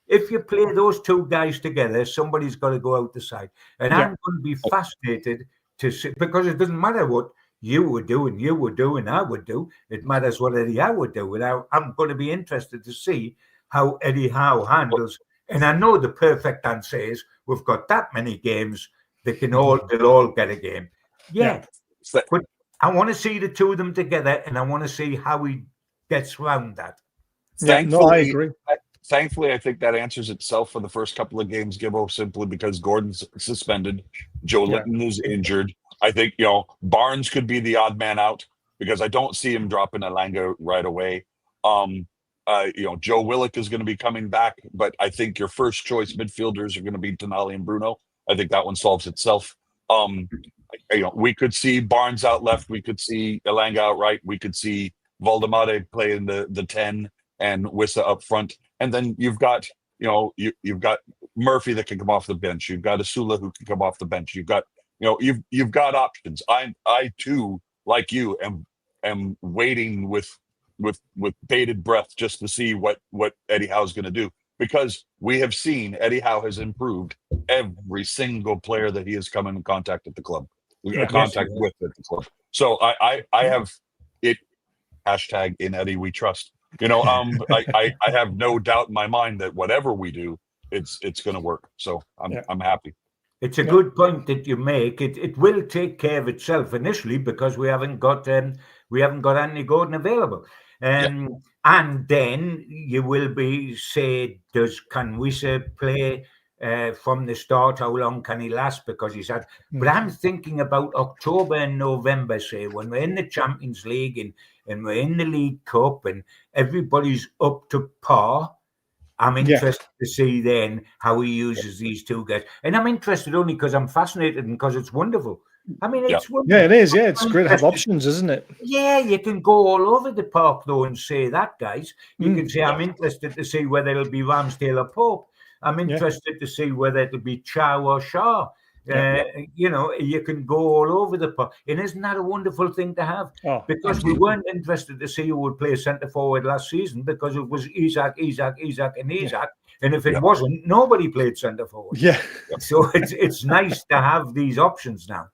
D: If you play those 2 guys together, somebody's got to go out the side. And I'm going to be fascinated to see, because it doesn't matter what you would do and I would do. It matters what Eddie Howe would do. And I'm going to be interested to see how Eddie Howe handles. And I know the perfect answer is we've got that many games they'll all get a game. Yeah. But I want to see the 2 of them together, and I want to see how he gets around that.
B: I agree.
C: Thankfully, I think that answers itself for the first couple of games, Gibbo, simply because Gordon's suspended. Joe Litton is injured. I think, Barnes could be the odd man out because I don't see him dropping Elanga right away. Joe Willock is going to be coming back, but I think your first choice midfielders are going to be Tonali and Bruno. I think that one solves itself. We could see Barnes out left. We could see Elanga out right. We could see Valdemade playing the 10 and Wissa up front. And then you've got, you've got Murphy that can come off the bench. You've got Asula who can come off the bench. You've got, you've got options. I too, like you, am waiting with bated breath just to see what Eddie Howe's going to do, because we have seen Eddie Howe has improved every single player that he has come in contact at the club, with at the club. So I have it. Hashtag in Eddie we trust. I have no doubt in my mind that whatever we do, it's going to work. So I'm happy. It's
D: a good point that you make. It will take care of itself initially because we haven't got Anthony Gordon available. And then you will be say, can Wissa play from the start? How long can he last? Because he's had. But I'm thinking about October and November, say, when we're in the Champions League and we're in the League Cup and everybody's up to par. I'm interested to see then how he uses these 2 guys. And I'm interested only because I'm fascinated and because it's wonderful. I mean, it's wonderful.
B: Yeah, it is. Yeah, it's great to have options, isn't it?
D: Yeah, you can go all over the park, though, and say that, guys. You can say, I'm interested to see whether it'll be Ramsdale or Pope. I'm interested to see whether it'll be Thiaw or Shaw. You can go all over the park. And isn't that a wonderful thing to have? Because we weren't interested to see who would play centre forward last season because it was Isak. And if it wasn't, nobody played centre forward.
B: Yeah.
D: So it's nice to have these options now.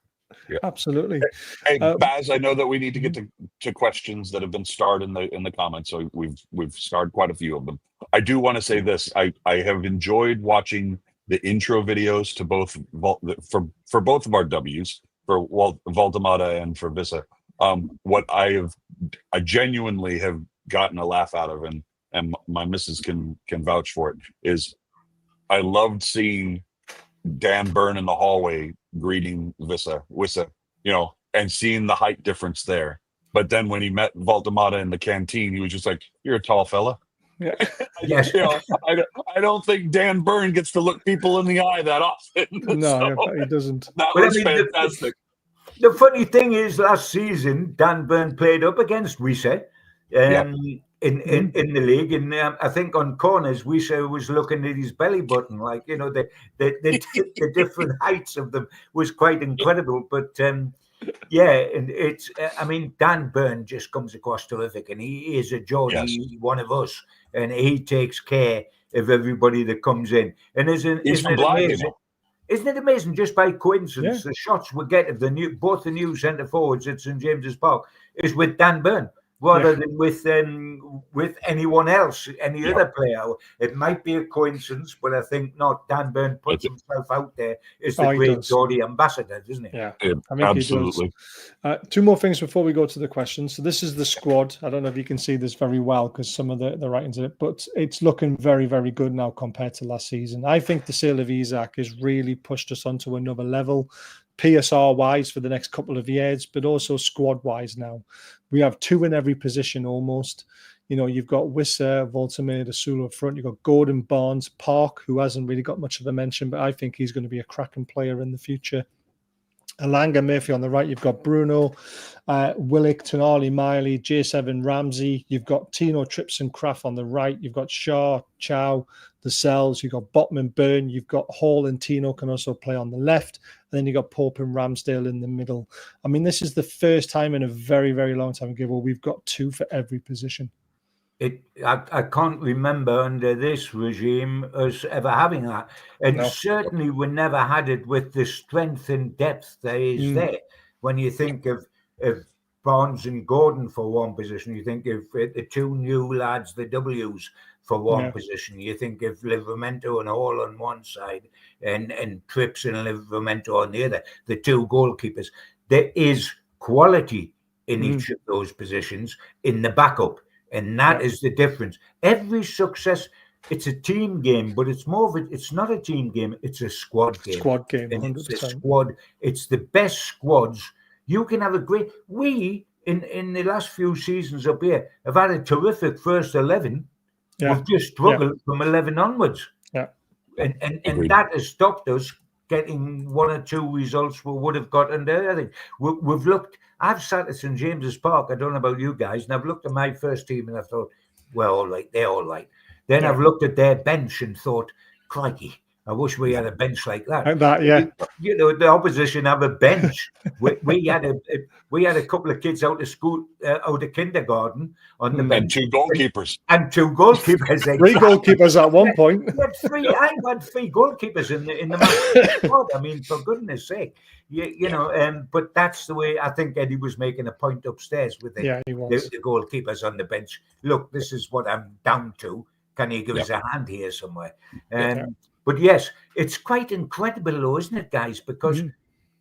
C: Yeah.
B: Absolutely.
C: Hey, Baz, I know that we need to get to questions that have been starred in the comments. So we've starred quite a few of them. I do want to say this. I have enjoyed watching the intro videos to both for both of our W's, for Valdemada and for Wissa. What I genuinely have gotten a laugh out of, and my missus can vouch for it, is I loved seeing Dan Burn in the hallway greeting Wissa, and seeing the height difference there. But then when he met Valdemada in the canteen, he was just like, "You're a tall fella."
B: Yeah.
D: Yes.
C: I don't think Dan Burn gets to look people in the eye that often.
B: No, he doesn't.
C: That was fantastic.
D: The funny thing is, last season, Dan Burn played up against Wissa in the league, and I think on corners, Wissa was looking at his belly button, like the different heights of them was quite incredible. But and it's Dan Burn just comes across terrific, and he is a Geordie, one of us, and he takes care of everybody that comes in. And isn't it amazing? Isn't it amazing? Just by coincidence, the shots we get of both the new centre forwards at St James's Park is with Dan Burn, rather than with anyone else, any other player. It might be a coincidence, but I think not. Dan Burn puts himself out there as the great Geordie ambassador, doesn't he?
B: Yeah,
C: absolutely.
B: 2 more things before we go to the questions. So this is the squad. I don't know if you can see this very well because some of the writings in it, but it's looking very, very good now compared to last season. I think the sale of Isak has really pushed us onto another level. PSR-wise for the next couple of years, but also squad-wise now. We have 2 in every position almost. You've got Wissa, Valdemada, Asula up front. You've got Gordon, Barnes, Park, who hasn't really got much of a mention, but I think he's going to be a cracking player in the future. Elanga, Murphy on the right. You've got Bruno, Willick, Tonali, Miley, J7, Ramsey. You've got Tino, Trips and Kraft on the right. You've got Shaw, Chow, the Cells. You've got Botman, Byrne. You've got Hall and Tino can also play on the left. And then you've got Pope and Ramsdale in the middle. I mean, this is the first time in a very, very long time, Gibbo, we've got 2 for every position.
D: I can't remember under this regime us ever having that. And certainly we never had it with the strength and depth there is there. When you think of Barnes and Gordon for one position, you think of the 2 new lads, the W's for one position. You think of Livramento and Hall on one side and Trips and Livramento on the other, the 2 goalkeepers. There is quality in each of those positions in the backup. And that is the difference. Every success, it's a team game, but it's more of it's not a team game, it's a squad game.
B: Squad game, 100%.
D: And it's a squad. It's the best squads. You can have a great... We, in the last few seasons up here, have had a terrific first 11. Yeah. We've just struggled from 11 onwards.
B: Yeah.
D: And that has stopped us getting 1 or 2 results we would have got under. I think we've looked... I've sat at St. James's Park, I don't know about you guys, and I've looked at my first team and I thought, well, all right, they're all right. Then I've looked at their bench and thought, crikey, I wish we had a bench like that.
B: Like that, yeah.
D: You know, the opposition have a bench. we had a couple of kids out of school, out of kindergarten on the bench.
C: And 2 goalkeepers.
D: And 2 goalkeepers. Exactly.
B: 3 goalkeepers at one point.
D: I had 3 goalkeepers in the match. I mean, for goodness sake. You know, but that's the way I think Eddie was making a point upstairs with the goalkeepers on the bench. Look, this is what I'm down to. Can you give us a hand here somewhere? But yes, it's quite incredible though, isn't it, guys? Because,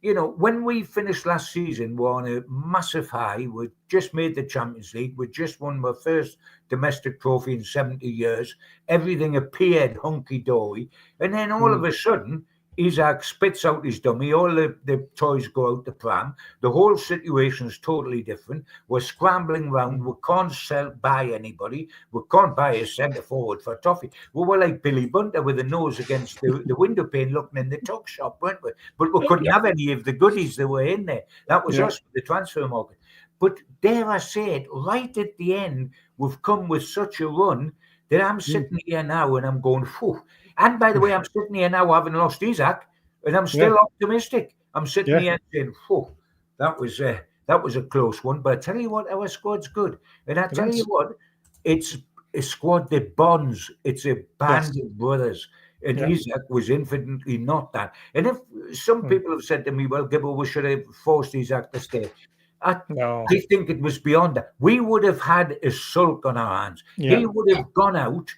D: you know, when we finished last season, we're on a massive high. We just made the Champions League. We just won our first domestic trophy in 70 years. Everything appeared hunky-dory. And then all of a sudden, Isak spits out his dummy. All the toys go out the pram. The whole situation is totally different. We're scrambling around. We can't buy anybody. We can't buy a centre forward for toffee. We were like Billy Bunter with a nose against the window pane looking in the tuck shop, weren't we? But we couldn't have any of the goodies that were in there. That was us with the transfer market. But dare I say it, right at the end, we've come with such a run that I'm sitting here now and I'm going, phew. And by the way, I'm sitting here now having lost Isak, and I'm still optimistic. I'm sitting here saying, "Whoa, that was a close one." But I tell you what, our squad's good, and I tell you what, it's a squad that bonds. It's a band of brothers, and Isak was infinitely not that. And if some people have said to me, "Well, Gibbo, we should have forced Isak to stay," I think it was beyond that. We would have had a sulk on our hands. He would have gone out.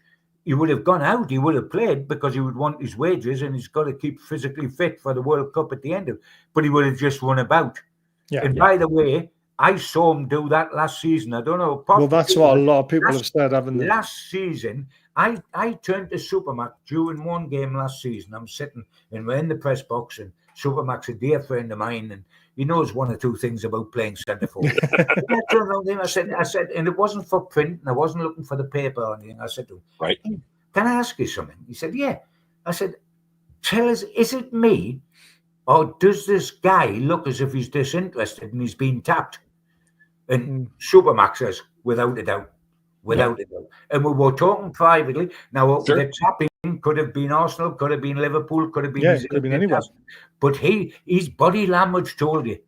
D: He would have gone out. He would have played because he would want his wages, and he's got to keep physically fit for the World Cup at the end of it. But he would have just run about. By the way, I saw him do that last season. I don't know.
B: Well, that's what a lot of people have said, haven't they?
D: Last season, I turned to Supermac during one game last season. I'm sitting and we're in the press box, and Supermac's a dear friend of mine, and he knows 1 or 2 things about playing centre forward. I turned around to him, I said, and it wasn't for print, and I wasn't looking for the paper or anything. I said to him,
C: right,
D: can I ask you something? He said, yeah. I said, tell us, is it me, or does this guy look as if he's disinterested and he's been tapped? And Supermac says, without a doubt. Without a doubt. And we were talking privately. Now, the tapping could have been Arsenal, could have been Liverpool, could have been...
B: could have been anyone.
D: But his body language told you.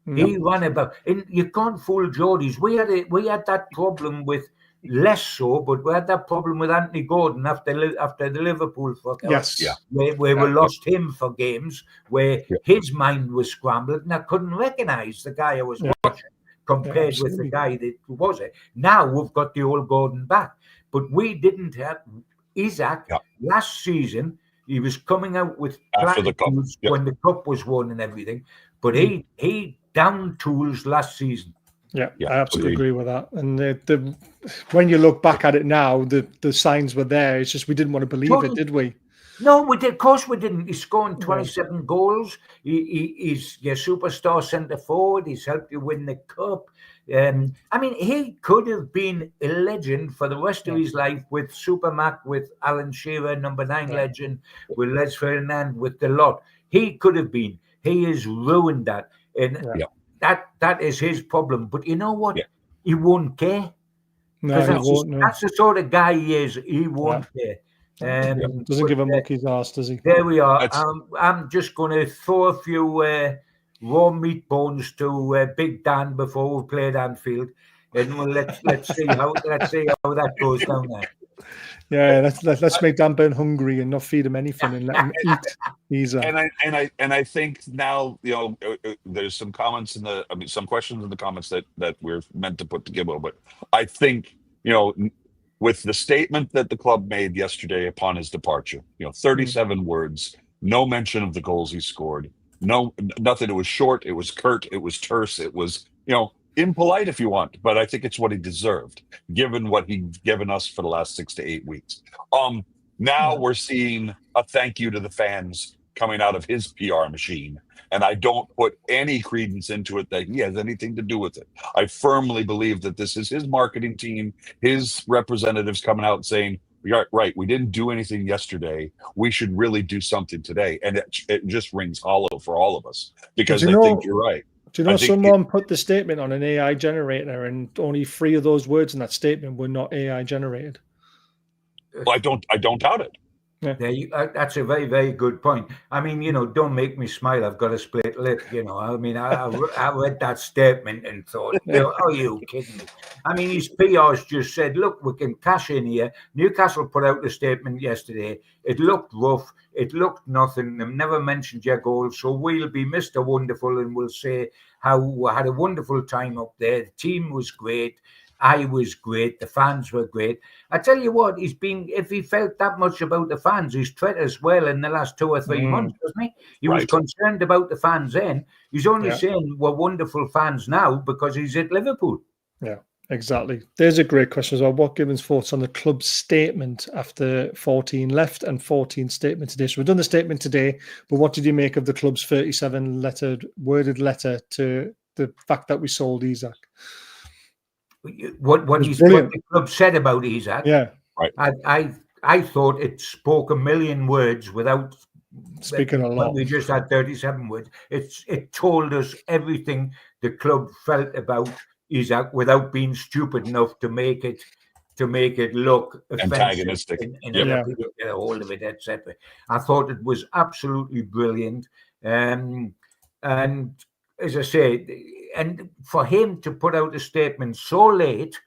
D: He ran about. And you can't fool Geordies. We had that problem with... Less so, but we had that problem with Anthony Gordon after the Liverpool fuck out. Where we lost him for games, where his mind was scrambled, and I couldn't recognise the guy I was watching compared with the guy that was it. Now we've got the old Gordon back, but we didn't have Isak last season. He was coming out with platitudes when the cup was won and everything, but he down tools last season.
B: Yeah, I absolutely agree with that. And when you look back at it now, the signs were there. It's just we didn't want to believe it, did we?
D: No, we did. Of course we didn't. He's scoring 27 goals. He's your superstar centre forward. He's helped you win the cup. I mean, he could have been a legend for the rest of his life with Supermac, with Alan Shearer, number 9 legend, with Les Ferdinand, with the lot. He could have been. He has ruined that. And that is his problem. But you know what? He won't care.
B: No, he won't.
D: That's the sort of guy he is. He won't care.
B: Doesn't give a monkey's arse, does he?
D: There we are. I'm just going to throw a few raw meat bones to Big Dan before we play at Anfield, and let's see how that goes down there.
B: Yeah, let's make Dan Burn hungry and not feed him anything and let him eat.
C: And I think now, you know, there's some comments some questions in the comments that we're meant to put to Gibbo, but I think, you know, with the statement that the club made yesterday upon his departure, you know, 37 words, no mention of the goals he scored, nothing. It was short, it was curt, it was terse, it was, you know, impolite if you want, but I think it's what he deserved, given what he's given us for the last 6 to 8 weeks. Now we're seeing a thank you to the fans coming out of his PR machine, and I don't put any credence into it that he has anything to do with it. I firmly believe that this is his marketing team, his representatives coming out saying, right, we didn't do anything yesterday, we should really do something today, and it just rings hollow for all of us, because I think you're right.
B: Do you know someone put the statement on an AI generator, and only 3 of those words in that statement were not AI generated?
C: Well, I don't doubt it.
D: Yeah, that's a very, very good point. I mean, you know, don't make me smile. I've got a split lip. You know, I mean, I read that statement and thought, you know, are you kidding me? I mean, his PR's just said, look, we can cash in here. Newcastle put out a statement yesterday. It looked rough. It looked nothing. They've never mentioned your goal. So we'll be Mr. Wonderful and we'll say how we had a wonderful time up there. The team was great. I was great. The fans were great. I tell you what, if he felt that much about the fans, he's treated us well in the last 2 or 3 months, doesn't he? He was concerned about the fans then. He's only saying we're wonderful fans now because he's at Liverpool.
B: Yeah, exactly. There's a great question as well. What Gibbons' thoughts on the club's statement after 14 left and 14 statement today? So we've done the statement today, but what did you make of the club's 37-worded letter to the fact that we sold Isak?
D: What the club said about Isak,
C: right.
D: I thought it spoke a million words without
B: speaking a lot.
D: We just had 37 words. It told us everything the club felt about Isak without being stupid enough to make it look
C: antagonistic
D: and other people get a hold of it, etc. I thought it was absolutely brilliant, and as I say, and for him to put out a statement so late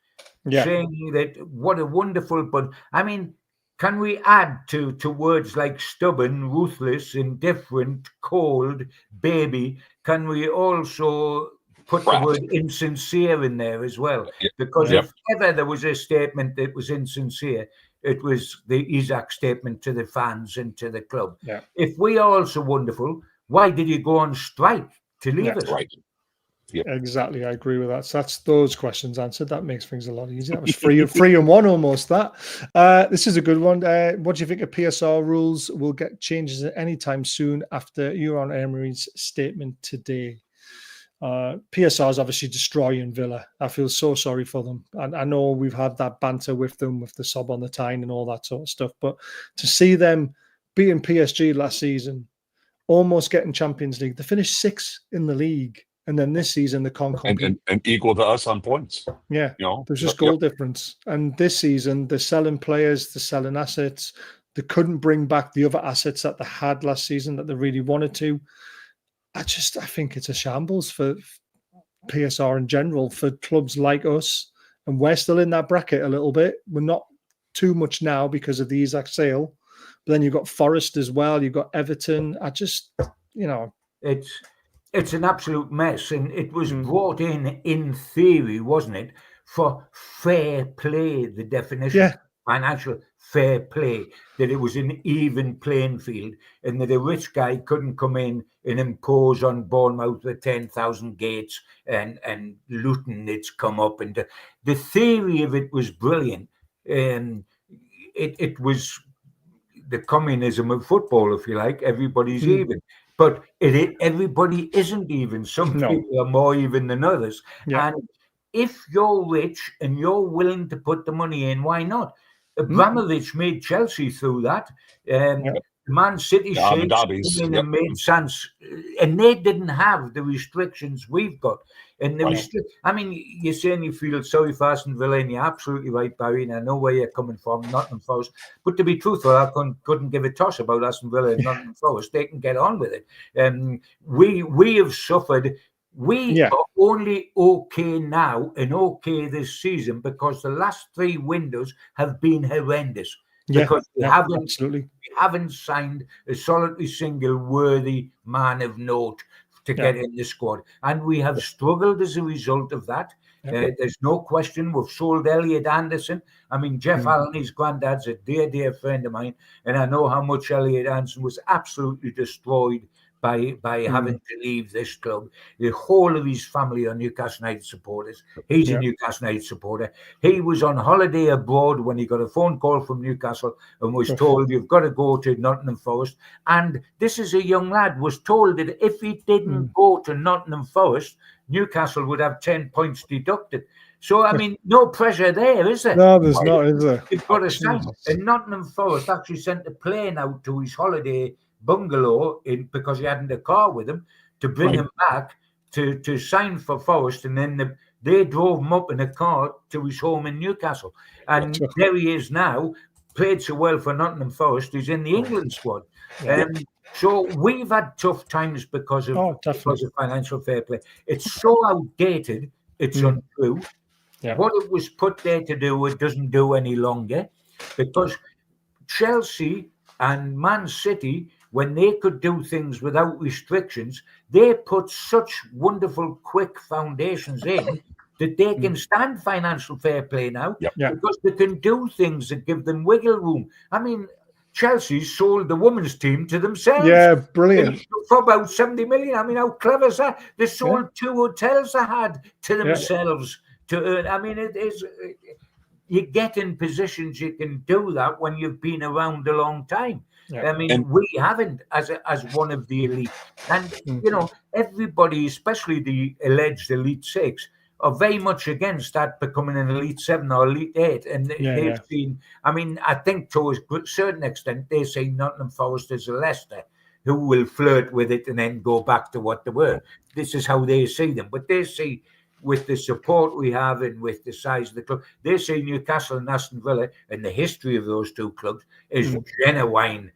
D: saying that what a wonderful, but I mean, can we add to words like stubborn, ruthless, indifferent, cold, baby? Can we also put the word insincere in there as well? Because if ever there was a statement that was insincere, it was the Isak statement to the fans and to the club.
B: Yeah.
D: If we are also wonderful, why did he go on strike to leave us?
C: Right.
B: Yeah, exactly. I agree with that. So that's those questions answered. That makes things a lot easier. That was 3-1 almost. This is a good one. What do you think of PSR rules will get changes at any time soon after Euron Emery's statement today? PSR is obviously destroying Villa. I feel so sorry for them. And I know we've had that banter with them, with the sob on the tyne and all that sort of stuff. But to see them beating PSG last season, almost getting Champions League, they finished 6th in the league. And then this season, they can't compete.
C: And equal to us on points.
B: Yeah,
C: you know,
B: there's just goal difference. And this season, they're selling players, they're selling assets. They couldn't bring back the other assets that they had last season that they really wanted to. I think it's a shambles for PSR in general, for clubs like us. And we're still in that bracket a little bit. We're not too much now because of the Isak sale. But then you've got Forest as well. You've got Everton.
D: It's an absolute mess, and it was brought in theory, wasn't it, for fair play, the definition, financial fair play, that it was an even playing field, and that a rich guy couldn't come in and impose on Bournemouth with 10,000 gates and Luton it's come up. And the theory of it was brilliant. It was the communism of football, if you like. Everybody's even. But everybody isn't even. Some people are more even than others. Yeah. And if you're rich and you're willing to put the money in, why not? Abramovich made Chelsea through that. Man City
C: the
D: shapes
C: derbies,
D: and
C: yep.
D: made sense, and they didn't have the restrictions we've got. And I mean, you're saying you feel sorry for Aston Villa, and you're absolutely right, Barry. And I know where you're coming from, Nottingham Forest. But to be truthful, I couldn't give a toss about Aston Villa and Nottingham Forest. They can get on with it. We have suffered. We are only okay now and okay this season because the last 3 windows have been horrendous. Because we haven't signed a solitary single worthy man of note to get in the squad. And we have struggled as a result of that. There's no question. We've sold Elliot Anderson. I mean, Jeff Allen, his granddad's a dear friend of mine. And I know how much Elliot Anderson was absolutely destroyed by having to leave this club. The whole of his family are Newcastle United supporters. He's a Newcastle United supporter. He was on holiday abroad when he got a phone call from Newcastle and was told, you've got to go to Nottingham Forest. And this is a young lad, was told that if he didn't go to Nottingham Forest, Newcastle would have 10 points deducted. So, I mean, no pressure there, is there?
B: No, there's not, is there?
D: You've got to sign. And Nottingham Forest actually sent a plane out to his holiday bungalow because he hadn't a car with him to bring him back to sign for Forest, and then they drove him up in a car to his home in Newcastle, and there he is now. Played so well for Nottingham Forest, he's in the England squad. So we've had tough times because of financial fair play. It's so outdated, it's untrue. What it was put there to do, it doesn't do any longer, because Chelsea and Man City, when they could do things without restrictions, they put such wonderful, quick foundations in that they can stand financial fair play now because they can do things that give them wiggle room. I mean, Chelsea sold the women's team to themselves.
B: Yeah, brilliant.
D: For about 70 million. I mean, how clever is that? They sold 2 hotels they had to themselves to earn. I mean, it is... You get in positions you can do that when you've been around a long time. I mean, we haven't as one of the elite. And, you know, everybody, especially the alleged Elite 6, are very much against that becoming an Elite 7 or Elite 8. And they've seen, I mean, I think to a certain extent, they say Nottingham Forest is a Leicester who will flirt with it and then go back to what they were. This is how they see them. But they see, with the support we have and with the size of the club, they see Newcastle and Aston Villa and the history of those 2 clubs is genuine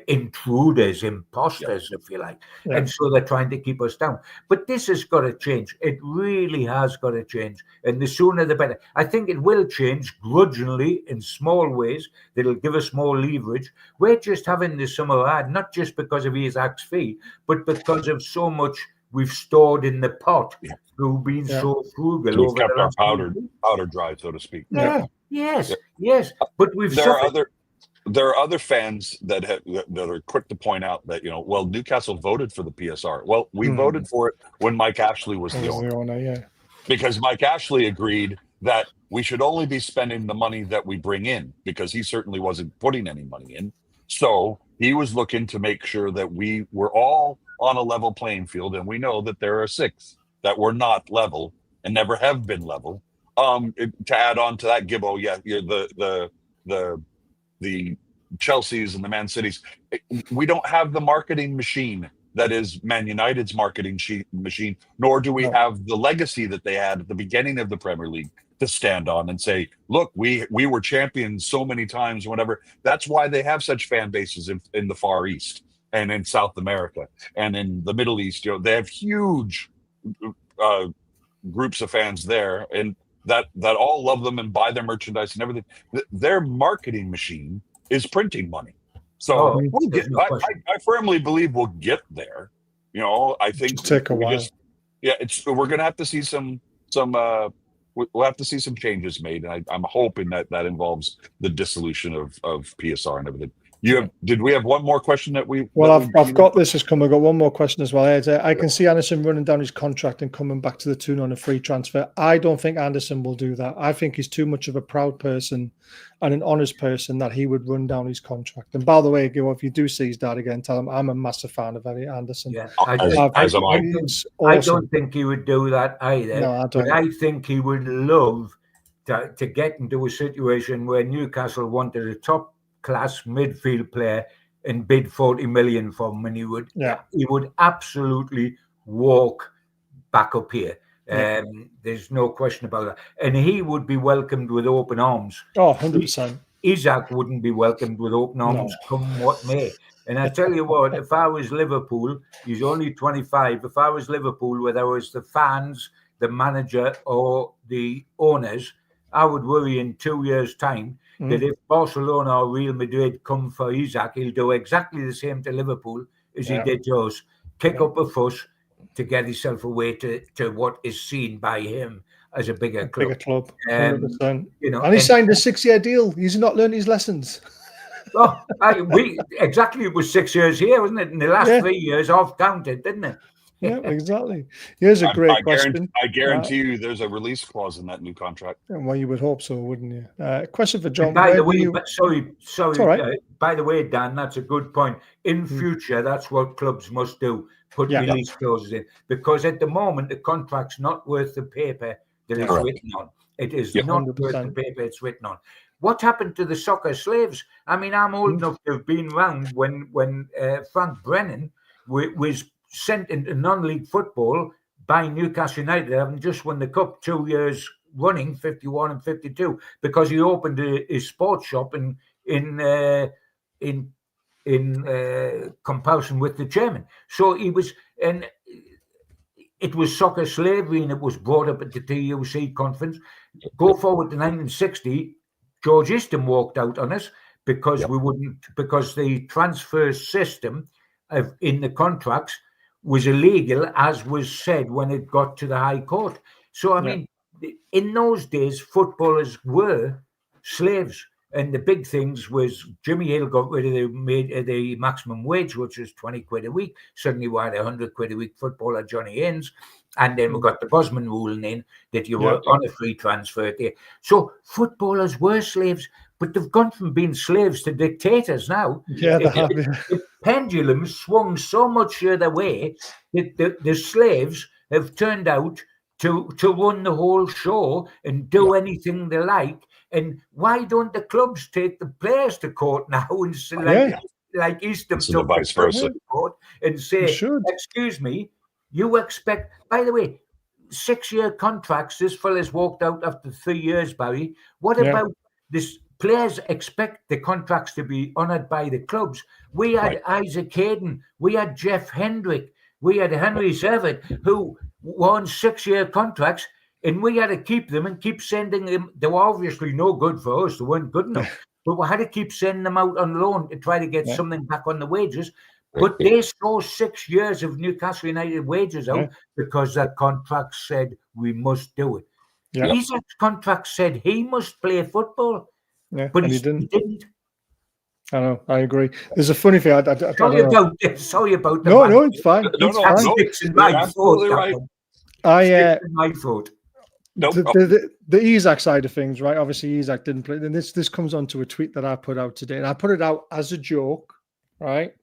D: intruders, imposters, if you like. And so they're trying to keep us down. But this has got to change. It really has got to change. And the sooner the better. I think it will change grudgingly in small ways that'll give us more leverage. We're just having the summer ad, not just because of Isak's fee, but because of so much we've stored in the pot through being so frugal.
C: We've kept our powder dry, so to speak.
D: Yes. But we've
C: there are other fans that are quick to point out that, you know, well, Newcastle voted for the PSR. Well, we voted for it when Mike Ashley was the owner. Because Mike Ashley agreed that we should only be spending the money that we bring in, because he certainly wasn't putting any money in. So he was looking to make sure that we were all on a level playing field, and we know that there are 6 that were not level and never have been level. To add on to that, Gibbo, the Chelseas and the Man Cities, we don't have the marketing machine that is Man United's marketing machine, nor do we have the legacy that they had at the beginning of the Premier League to stand on and say, look, we were champions so many times, whatever. That's why they have such fan bases in the Far East and in South America and in the Middle East. You know, they have huge groups of fans there, and that all love them and buy their merchandise and everything. Their marketing machine is printing money. So I firmly believe we'll get there. You know, I think
B: just take a while.
C: We're going to have to see we'll have to see some changes made, and I'm hoping that involves the dissolution of PSR and everything. Did we have one more question that we?
B: Well, I've got this has come. I've got one more question as well. I can see Anderson running down his contract and coming back to the Toon on a free transfer. I don't think Anderson will do that. I think he's too much of a proud person and an honest person that he would run down his contract. And by the way, Gil, if you do see his dad again, tell him I'm a massive fan of Elliot Anderson.
D: Yeah, I don't think he would do that either. No, I don't. But I think he would love to get into a situation where Newcastle wanted a top class midfield player and bid 40 million for him, and he would absolutely walk back up here. There's no question about that. And he would be welcomed with open arms.
B: Oh, 100%.
D: Isak wouldn't be welcomed with open arms, come what may. And I tell you what, if I was Liverpool, he's only 25. If I was Liverpool, whether it was the fans, the manager, or the owners, I would worry in 2 years' time that if Barcelona or Real Madrid come for Isak, he'll do exactly the same to Liverpool as he did to us. Kick up a fuss to get himself away to what is seen by him as a bigger club.
B: 100%. And he signed a 6-year deal. He's not learned his lessons.
D: It was 6 years here, wasn't it? In the last 3 years, off counted, didn't it?
B: Yeah, exactly. Here's a great question.
C: I guarantee you there's a release clause in that new contract.
B: Well, you would hope so, wouldn't you? Question for John.
D: By the way, sorry. By the way, Dan, that's a good point. In future, that's what clubs must do. Put release clauses in. Because at the moment, the contract's not worth the paper that it's written on. It is not 100%. Worth the paper it's written on. What happened to the soccer slaves? I mean, I'm old enough to have been around when Frank Brennan was sent into non-league football by Newcastle United, having just won the cup 2 years running, 51 and 52, because he opened his sports shop in compulsion with the chairman. So he was, and it was soccer slavery, and it was brought up at the TUC conference. Go forward to 1960, George Easton walked out on us because because the transfer system in the contracts was illegal, as was said when it got to the High Court. So, I mean, in those days, footballers were slaves. And the big things was Jimmy Hill got rid of the maximum wage, which was 20 quid a week. Suddenly we had 100 quid a week footballer, Johnny Haynes. And then we got the Bosman ruling in that you were on a free transfer there. So footballers were slaves, but they've gone from being slaves to dictators now.
B: Yeah, they have.
D: The pendulum swung so much the other way that the slaves have turned out to run the whole show and do anything they like. And why don't the clubs take the players to court now and say, like Easton took
C: vice versa
D: court and say, excuse me, you expect, by the way, 6-year contracts, this fella's walked out after 3 years, Barry. What about this? Players expect the contracts to be honoured by the clubs. We had Isaac Hayden, we had Jeff Hendrick, we had Henry Servet, who won 6-year contracts, and we had to keep them and keep sending them. They were obviously no good for us. They weren't good enough. But we had to keep sending them out on loan to try to get something back on the wages. But they saw 6 years of Newcastle United wages out because that contract said we must do it. Isak's contract said he must play football. But he didn't.
B: I know. I agree. There's a funny thing.
D: Sorry about that.
B: No, it's fine.
C: It's fine.
D: My fault.
C: Nope.
B: The Isak side of things, right? Obviously, Isak didn't play. And this comes onto a tweet that I put out today, and I put it out as a joke, right,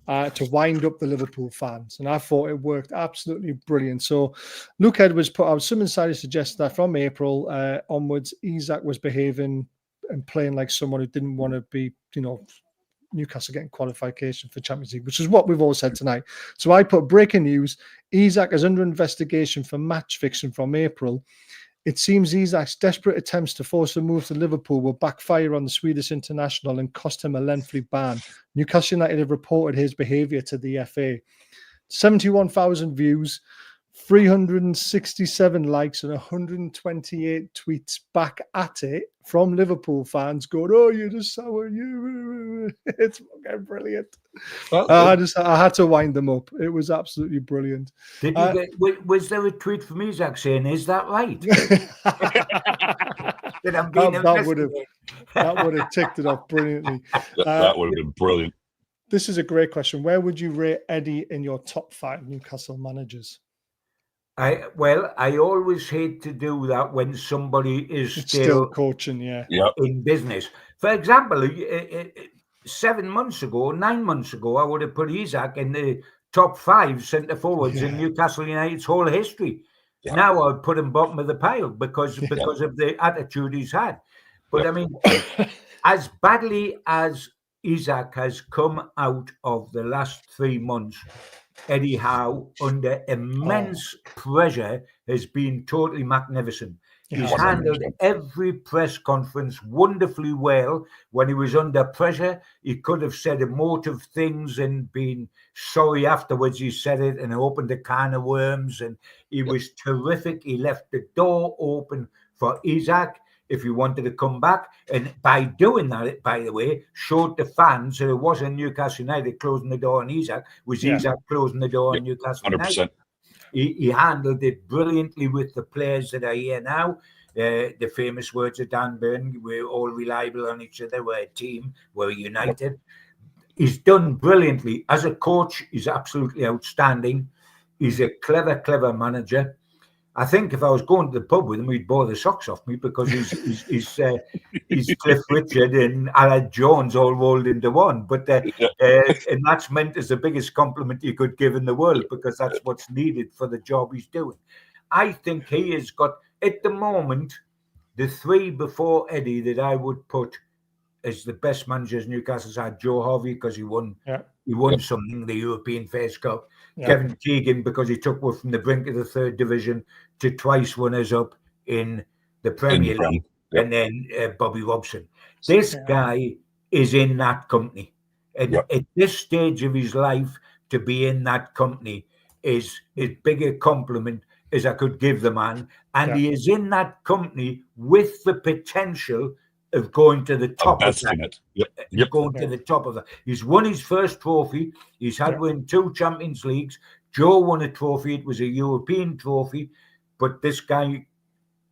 B: to wind up the Liverpool fans, and I thought it worked absolutely brilliant. So, Luke Edwards put out some insiders suggest that from April onwards, Isak was behaving and playing like someone who didn't want to be, Newcastle getting qualification for Champions League, which is what we've all said tonight. So I put breaking news: Isak is under investigation for match fixing from April. It seems Isak's desperate attempts to force a move to Liverpool will backfire on the Swedish international and cost him a lengthy ban. Newcastle United have reported his behaviour to the FA. 71,000 views, 367 likes and 128 tweets back at it from Liverpool fans going, "Oh, you're just sour, you." It's fucking brilliant. I had to wind them up. It was absolutely brilliant.
D: Was there a tweet from Isak saying, "Is that right?"
B: that would have ticked it off brilliantly.
C: That would have been brilliant.
B: This is a great question. Where would you rate Eddie in your top 5 Newcastle managers?
D: I always hate to do that when somebody is still
B: coaching,
D: in business. For example, 9 months ago, I would have put Isak in the top 5 centre forwards in Newcastle United's whole history. Yeah. Now I'd put him bottom of the pile because of the attitude he's had. But I mean, as badly as Isak has come out of the last 3 months, Eddie Howe, under immense pressure, has been totally magnificent. He's handled every press conference wonderfully well. When he was under pressure, he could have said emotive things and been sorry afterwards. He said it and opened a can of worms, and he was terrific. He left the door open for Isak if he wanted to come back. And by doing that, by the way, showed the fans that it wasn't Newcastle United closing the door on Isak, it was Isak closing the door on Newcastle 100%. United. He handled it brilliantly with the players that are here now. The famous words of Dan Burn, we're all reliable on each other, we're a team, we're united. He's done brilliantly. As a coach, he's absolutely outstanding. He's a clever manager. I think if I was going to the pub with him, he'd bore the socks off me because he's Cliff Richard and Alad Jones all rolled into one. But and that's meant as the biggest compliment you could give in the world, because that's what's needed for the job he's doing. I think he has got, at the moment, the three before Eddie that I would put as the best managers Newcastle's had: Joe Harvey, because he won something, the European Fairs Cup. Kevin Keegan, because he took us from the brink of the third division to twice runners up in the Premier League. And then Bobby Robson. This guy is in that company. And at this stage of his life, to be in that company is as big a compliment as I could give the man. And he is in that company with the potential of going to the top of that. Going to the top of that. He's won his first trophy. He's had won 2 Champions Leagues. Joe won a trophy. It was a European trophy. But this guy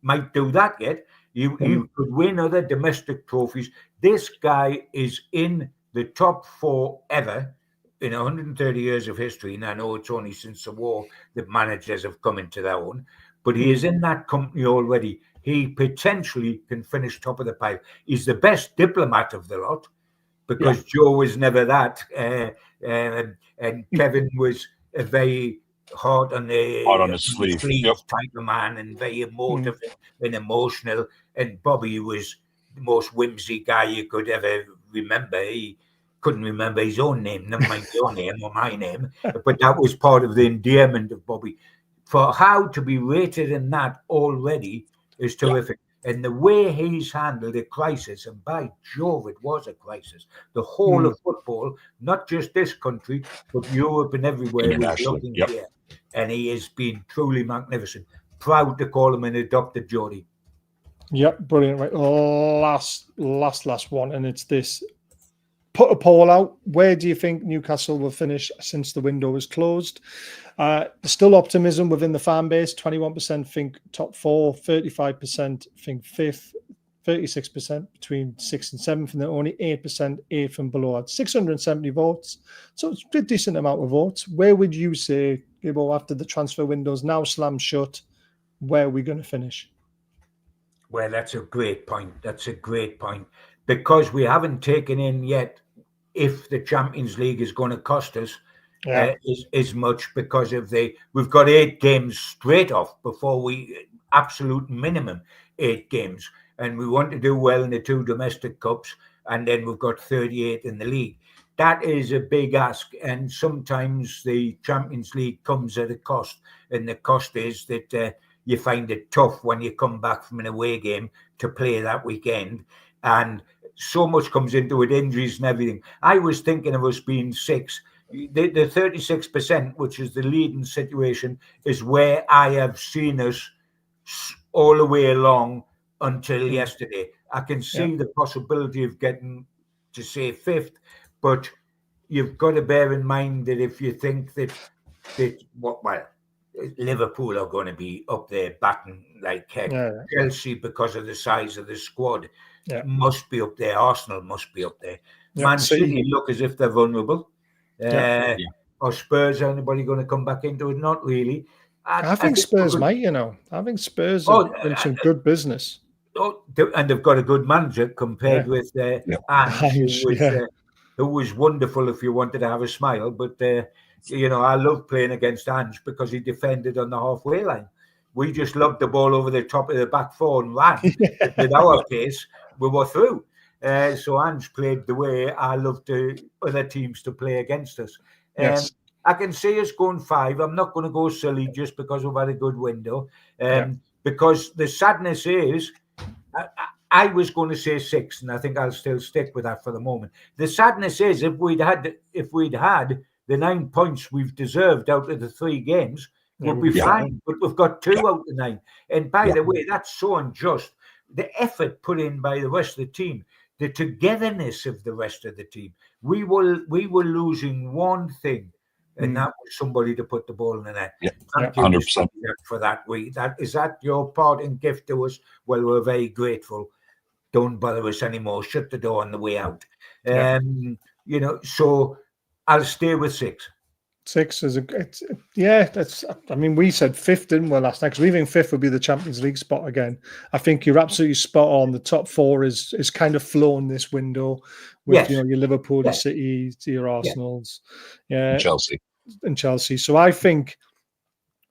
D: might do that yet. You could win other domestic trophies. This guy is in the top 4 ever in 130 years of history. And I know it's only since the war that managers have come into their own. But he is in that company already. He potentially can finish top of the pile. He's the best diplomat of the lot, because Joe was never that. And Kevin was a very hard on his sleeve type of man, and very emotive and emotional. And Bobby was the most whimsy guy you could ever remember. He couldn't remember his own name, never mind your name or my name. But that was part of the endearment of Bobby. For how to be rated in that already is terrific. And the way he's handled a crisis, and by Jove, it was a crisis. The whole of football, not just this country, but Europe and everywhere, was looking here. And he has been truly magnificent. Proud to call him an adopted Geordie.
B: Yep, brilliant. Right, last one, and it's this. Put a poll out. Where do you think Newcastle will finish since the window is closed? There's still optimism within the fan base. 21% think top 4, 35% think 5th, 36% between 6th and 7th, and then only 8% 8th and below. At 670 votes, so it's a decent amount of votes. Where would you say, Gibbo, after the transfer windows now slammed shut, where are we going to finish?
D: Well, that's a great point. Because we haven't taken in yet if the Champions League is going to cost us as much, because of we've got 8 games straight off before absolute minimum 8 games, and we want to do well in the 2 domestic cups, and then we've got 38 in the league. That is a big ask, and sometimes the Champions League comes at a cost, and the cost is that you find it tough when you come back from an away game to play that weekend, and so much comes into it, injuries and everything. I was thinking of us being 6. The 36%, which is the leading situation, is where I have seen us all the way along until yesterday. I can see the possibility of getting to, say, 5th, but you've got to bear in mind that if you think that Liverpool are going to be up there batting like heck. Chelsea, because of the size of the squad, must be up there. Arsenal must be up there. Man City look as if they're vulnerable. Or Spurs, are anybody going to come back into it? Not really.
B: I think Spurs might, I think Spurs have done some good business.
D: And they've got a good manager compared with Ange, who was wonderful if you wanted to have a smile. But, I love playing against Ange because he defended on the halfway line. We just lobbed the ball over the top of the back 4 and ran. With our pace, we were through. So Ange played the way I love other teams to play against us.
B: Yes.
D: I can see us going 5. I'm not going to go silly just because we've had a good window. Because the sadness is, I was going to say 6, and I think I'll still stick with that for the moment. The sadness is, if we'd had the 9 points we've deserved out of the 3 games, we'll be fine. But we've got 2 out of 9. And by the way, that's so unjust. The effort put in by the rest of the team, the togetherness of the rest of the team. We were losing one thing, and that was somebody to put the ball in the net. Thank you
C: 100%
D: for that. Is that your parting gift to us? Well, we're very grateful. Don't bother us anymore. Shut the door on the way out. So I'll stay with 6.
B: 6 is that's. I mean, we said 5th, didn't we, last night? Because we think 5th would be the Champions League spot again. I think you're absolutely spot on. The top 4 is kind of flown this window with your Liverpool, your City, your Arsenals,
C: Chelsea.
B: So I think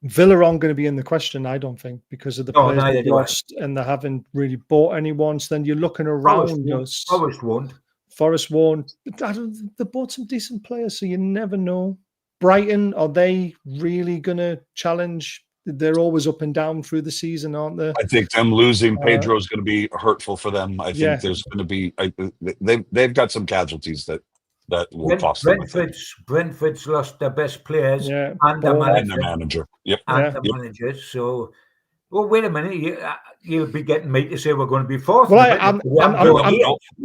B: Villa aren't going to be in the question. I don't think, because of the players they've lost and they haven't really bought anyone. So then you're looking around us. Forest won't. They bought some decent players, so you never know. Brighton, are they really going to challenge? They're always up and down through the season, aren't they?
C: I think them losing Pedro is going to be hurtful for them. I think there's going to be they've got some casualties that will cost them.
D: Brentford's lost their best players and their manager. The manager. So, well, wait a minute. You'll be getting me to say we're going to be 4th.
B: Well,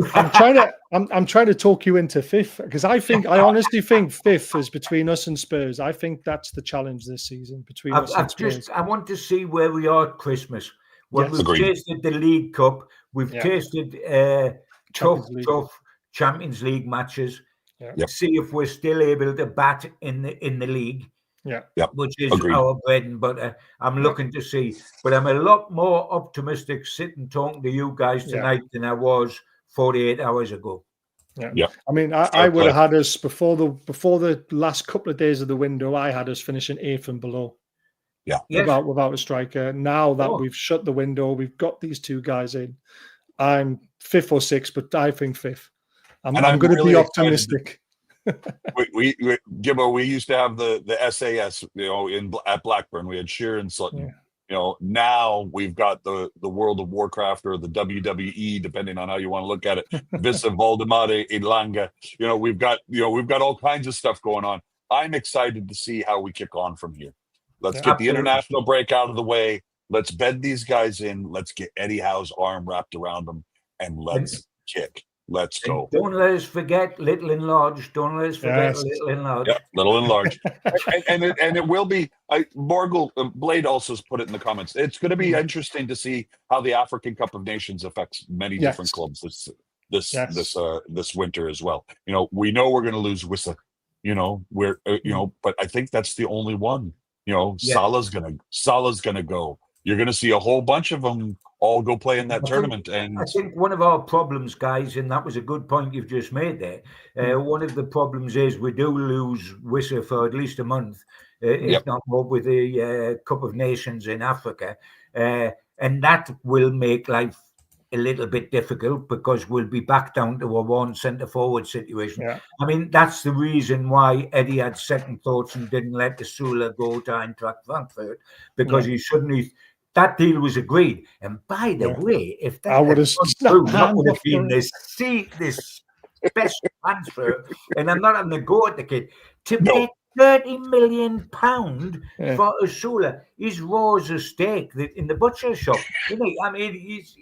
B: I'm trying to talk you into 5th, because I honestly think 5th is between us and Spurs. I think that's the challenge this season between us and Spurs.
D: I want to see where we are at Christmas. Well, we've tasted the League Cup. We've tasted tough Champions League matches. See if we're still able to bat in the league. Which is our bread and butter. I'm looking to see, but I'm a lot more optimistic sitting talking to you guys tonight than I was 48 hours ago.
B: I mean, I would have had us before the last couple of days of the window. I had us finishing 8th and below. Without a striker. Now that we've shut the window, we've got these 2 guys in. I'm 5th or 6th, but I think 5th. I'm going to be optimistic.
C: Gibbo, we used to have the SAS, at Blackburn. We had Shearer and Sutton. Now we've got the World of Warcraft or the WWE, depending on how you want to look at it. Vissa Voldemort, Elanga. We've got all kinds of stuff going on. I'm excited to see how we kick on from here. Let's get the international break out of the way. Let's bed these guys in. Let's get Eddie Howe's arm wrapped around them, and let's kick. Let's go.
D: Don't let us forget Little and Large. Don't let us forget Little and Large.
C: Little and Large. and it will be. Blade also put it in the comments. It's going to be interesting to see how the African Cup of Nations affects many different clubs this winter as well. We know we're going to lose Wissa. But I think that's the only one. Salah's gonna go. You're gonna see a whole bunch of them all go play in that tournament. And
D: I think one of our problems, guys, and that was a good point you've just made there. One of the problems is we do lose Wissa for at least a month, if not more, with the Cup of Nations in Africa, and that will make life a little bit difficult because we'll be back down to a one centre forward situation. I mean, that's the reason why Eddie had second thoughts and didn't let the Sula go to Eintracht Frankfurt, because he suddenly, that deal was agreed. And by the way, if that would have been this best transfer, and I'm not having a go at the kid, to make £30 million for Usula is raw as a steak in the butcher shop. I mean, he's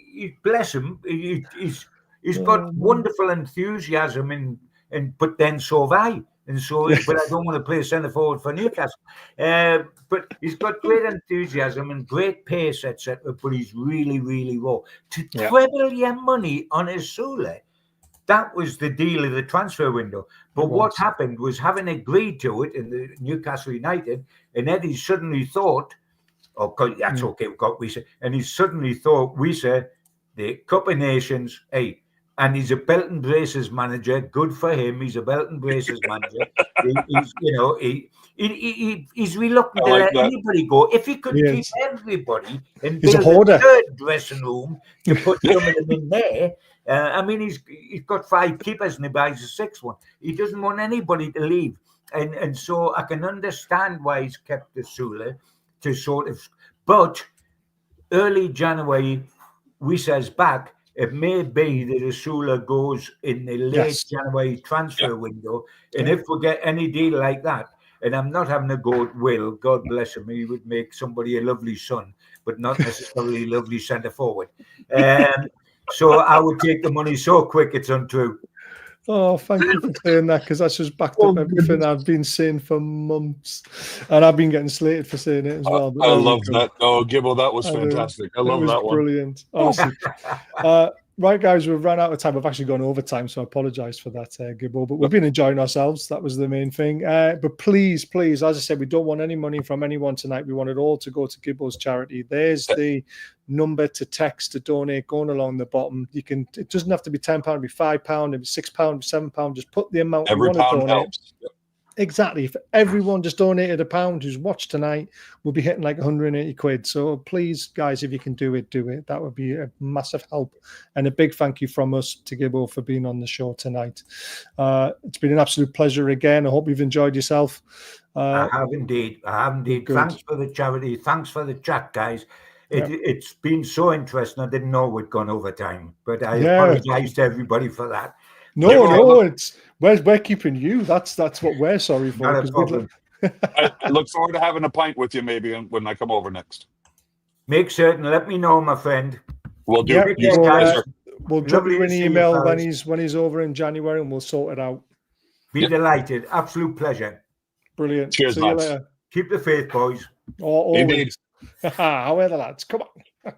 D: bless him. He's got wonderful enthusiasm, but then so have I. And so, but I don't want to play centre forward for Newcastle. But he's got great enthusiasm and great pace, etc. But he's really, really raw. To treble your money on Usula, that was the deal of the transfer window. But what happened was, having agreed to it in the Newcastle United, and Eddie suddenly thought, that's okay, we've got Wissa. And he suddenly thought, Wissa, the Cup of Nations, hey, and he's a belt and braces manager. Good for him. He's a belt and braces manager. He's reluctant to let anybody go. If he could keep everybody and build a third dressing room to put some of them in there. I mean, he's got 5 keepers and he buys a 6th one. He doesn't want anybody to leave. And so I can understand why he's kept the Sula to sort of, but early January, we says back, it may be that the Sula goes in the late January transfer window. And if we get any deal like that, and I'm not having a go at Will, God bless him, he would make somebody a lovely son, but not necessarily a lovely centre forward. So I would take the money so quick it's untrue.
B: Oh, thank you for saying that, because that's just backed up everything I've been saying for months, and I've been getting slated for saying it as well.
C: I love that. Oh, Gibbo, that was fantastic. I love that one.
B: Brilliant, honestly. Right, guys, we've run out of time. We've actually gone overtime, so I apologise for that, Gibbo. But we've been enjoying ourselves. That was the main thing. But please, as I said, we don't want any money from anyone tonight. We want it all to go to Gibbo's charity. There's the number to text to donate going along the bottom. You can. It doesn't have to be £10. It'd be £5. It'd be £6, £7. Just put the amount.
C: Every pound helps. Yep.
B: Exactly. If everyone just donated £1 who's watched tonight, we'll be hitting like 180 quid. So please, guys, if you can do it, do it. That would be a massive help. And a big thank you from us to Gibbo for being on the show tonight. It's been an absolute pleasure again. I hope you've enjoyed yourself.
D: I have indeed. Good. Thanks for the charity. Thanks for the chat, guys. It's been so interesting. I didn't know we'd gone over time, but I apologize to everybody for that.
B: No, we're keeping you. That's what we're sorry for.
C: I look forward to having a pint with you maybe when I come over next.
D: Make certain, let me know, my friend.
C: We'll do.
B: We'll drop you an email when he's over in January, and we'll sort it out.
D: Be delighted. Absolute pleasure.
B: Brilliant.
C: Cheers,
B: See you later.
D: Keep the faith, boys.
B: Always. How are the lads? Come on.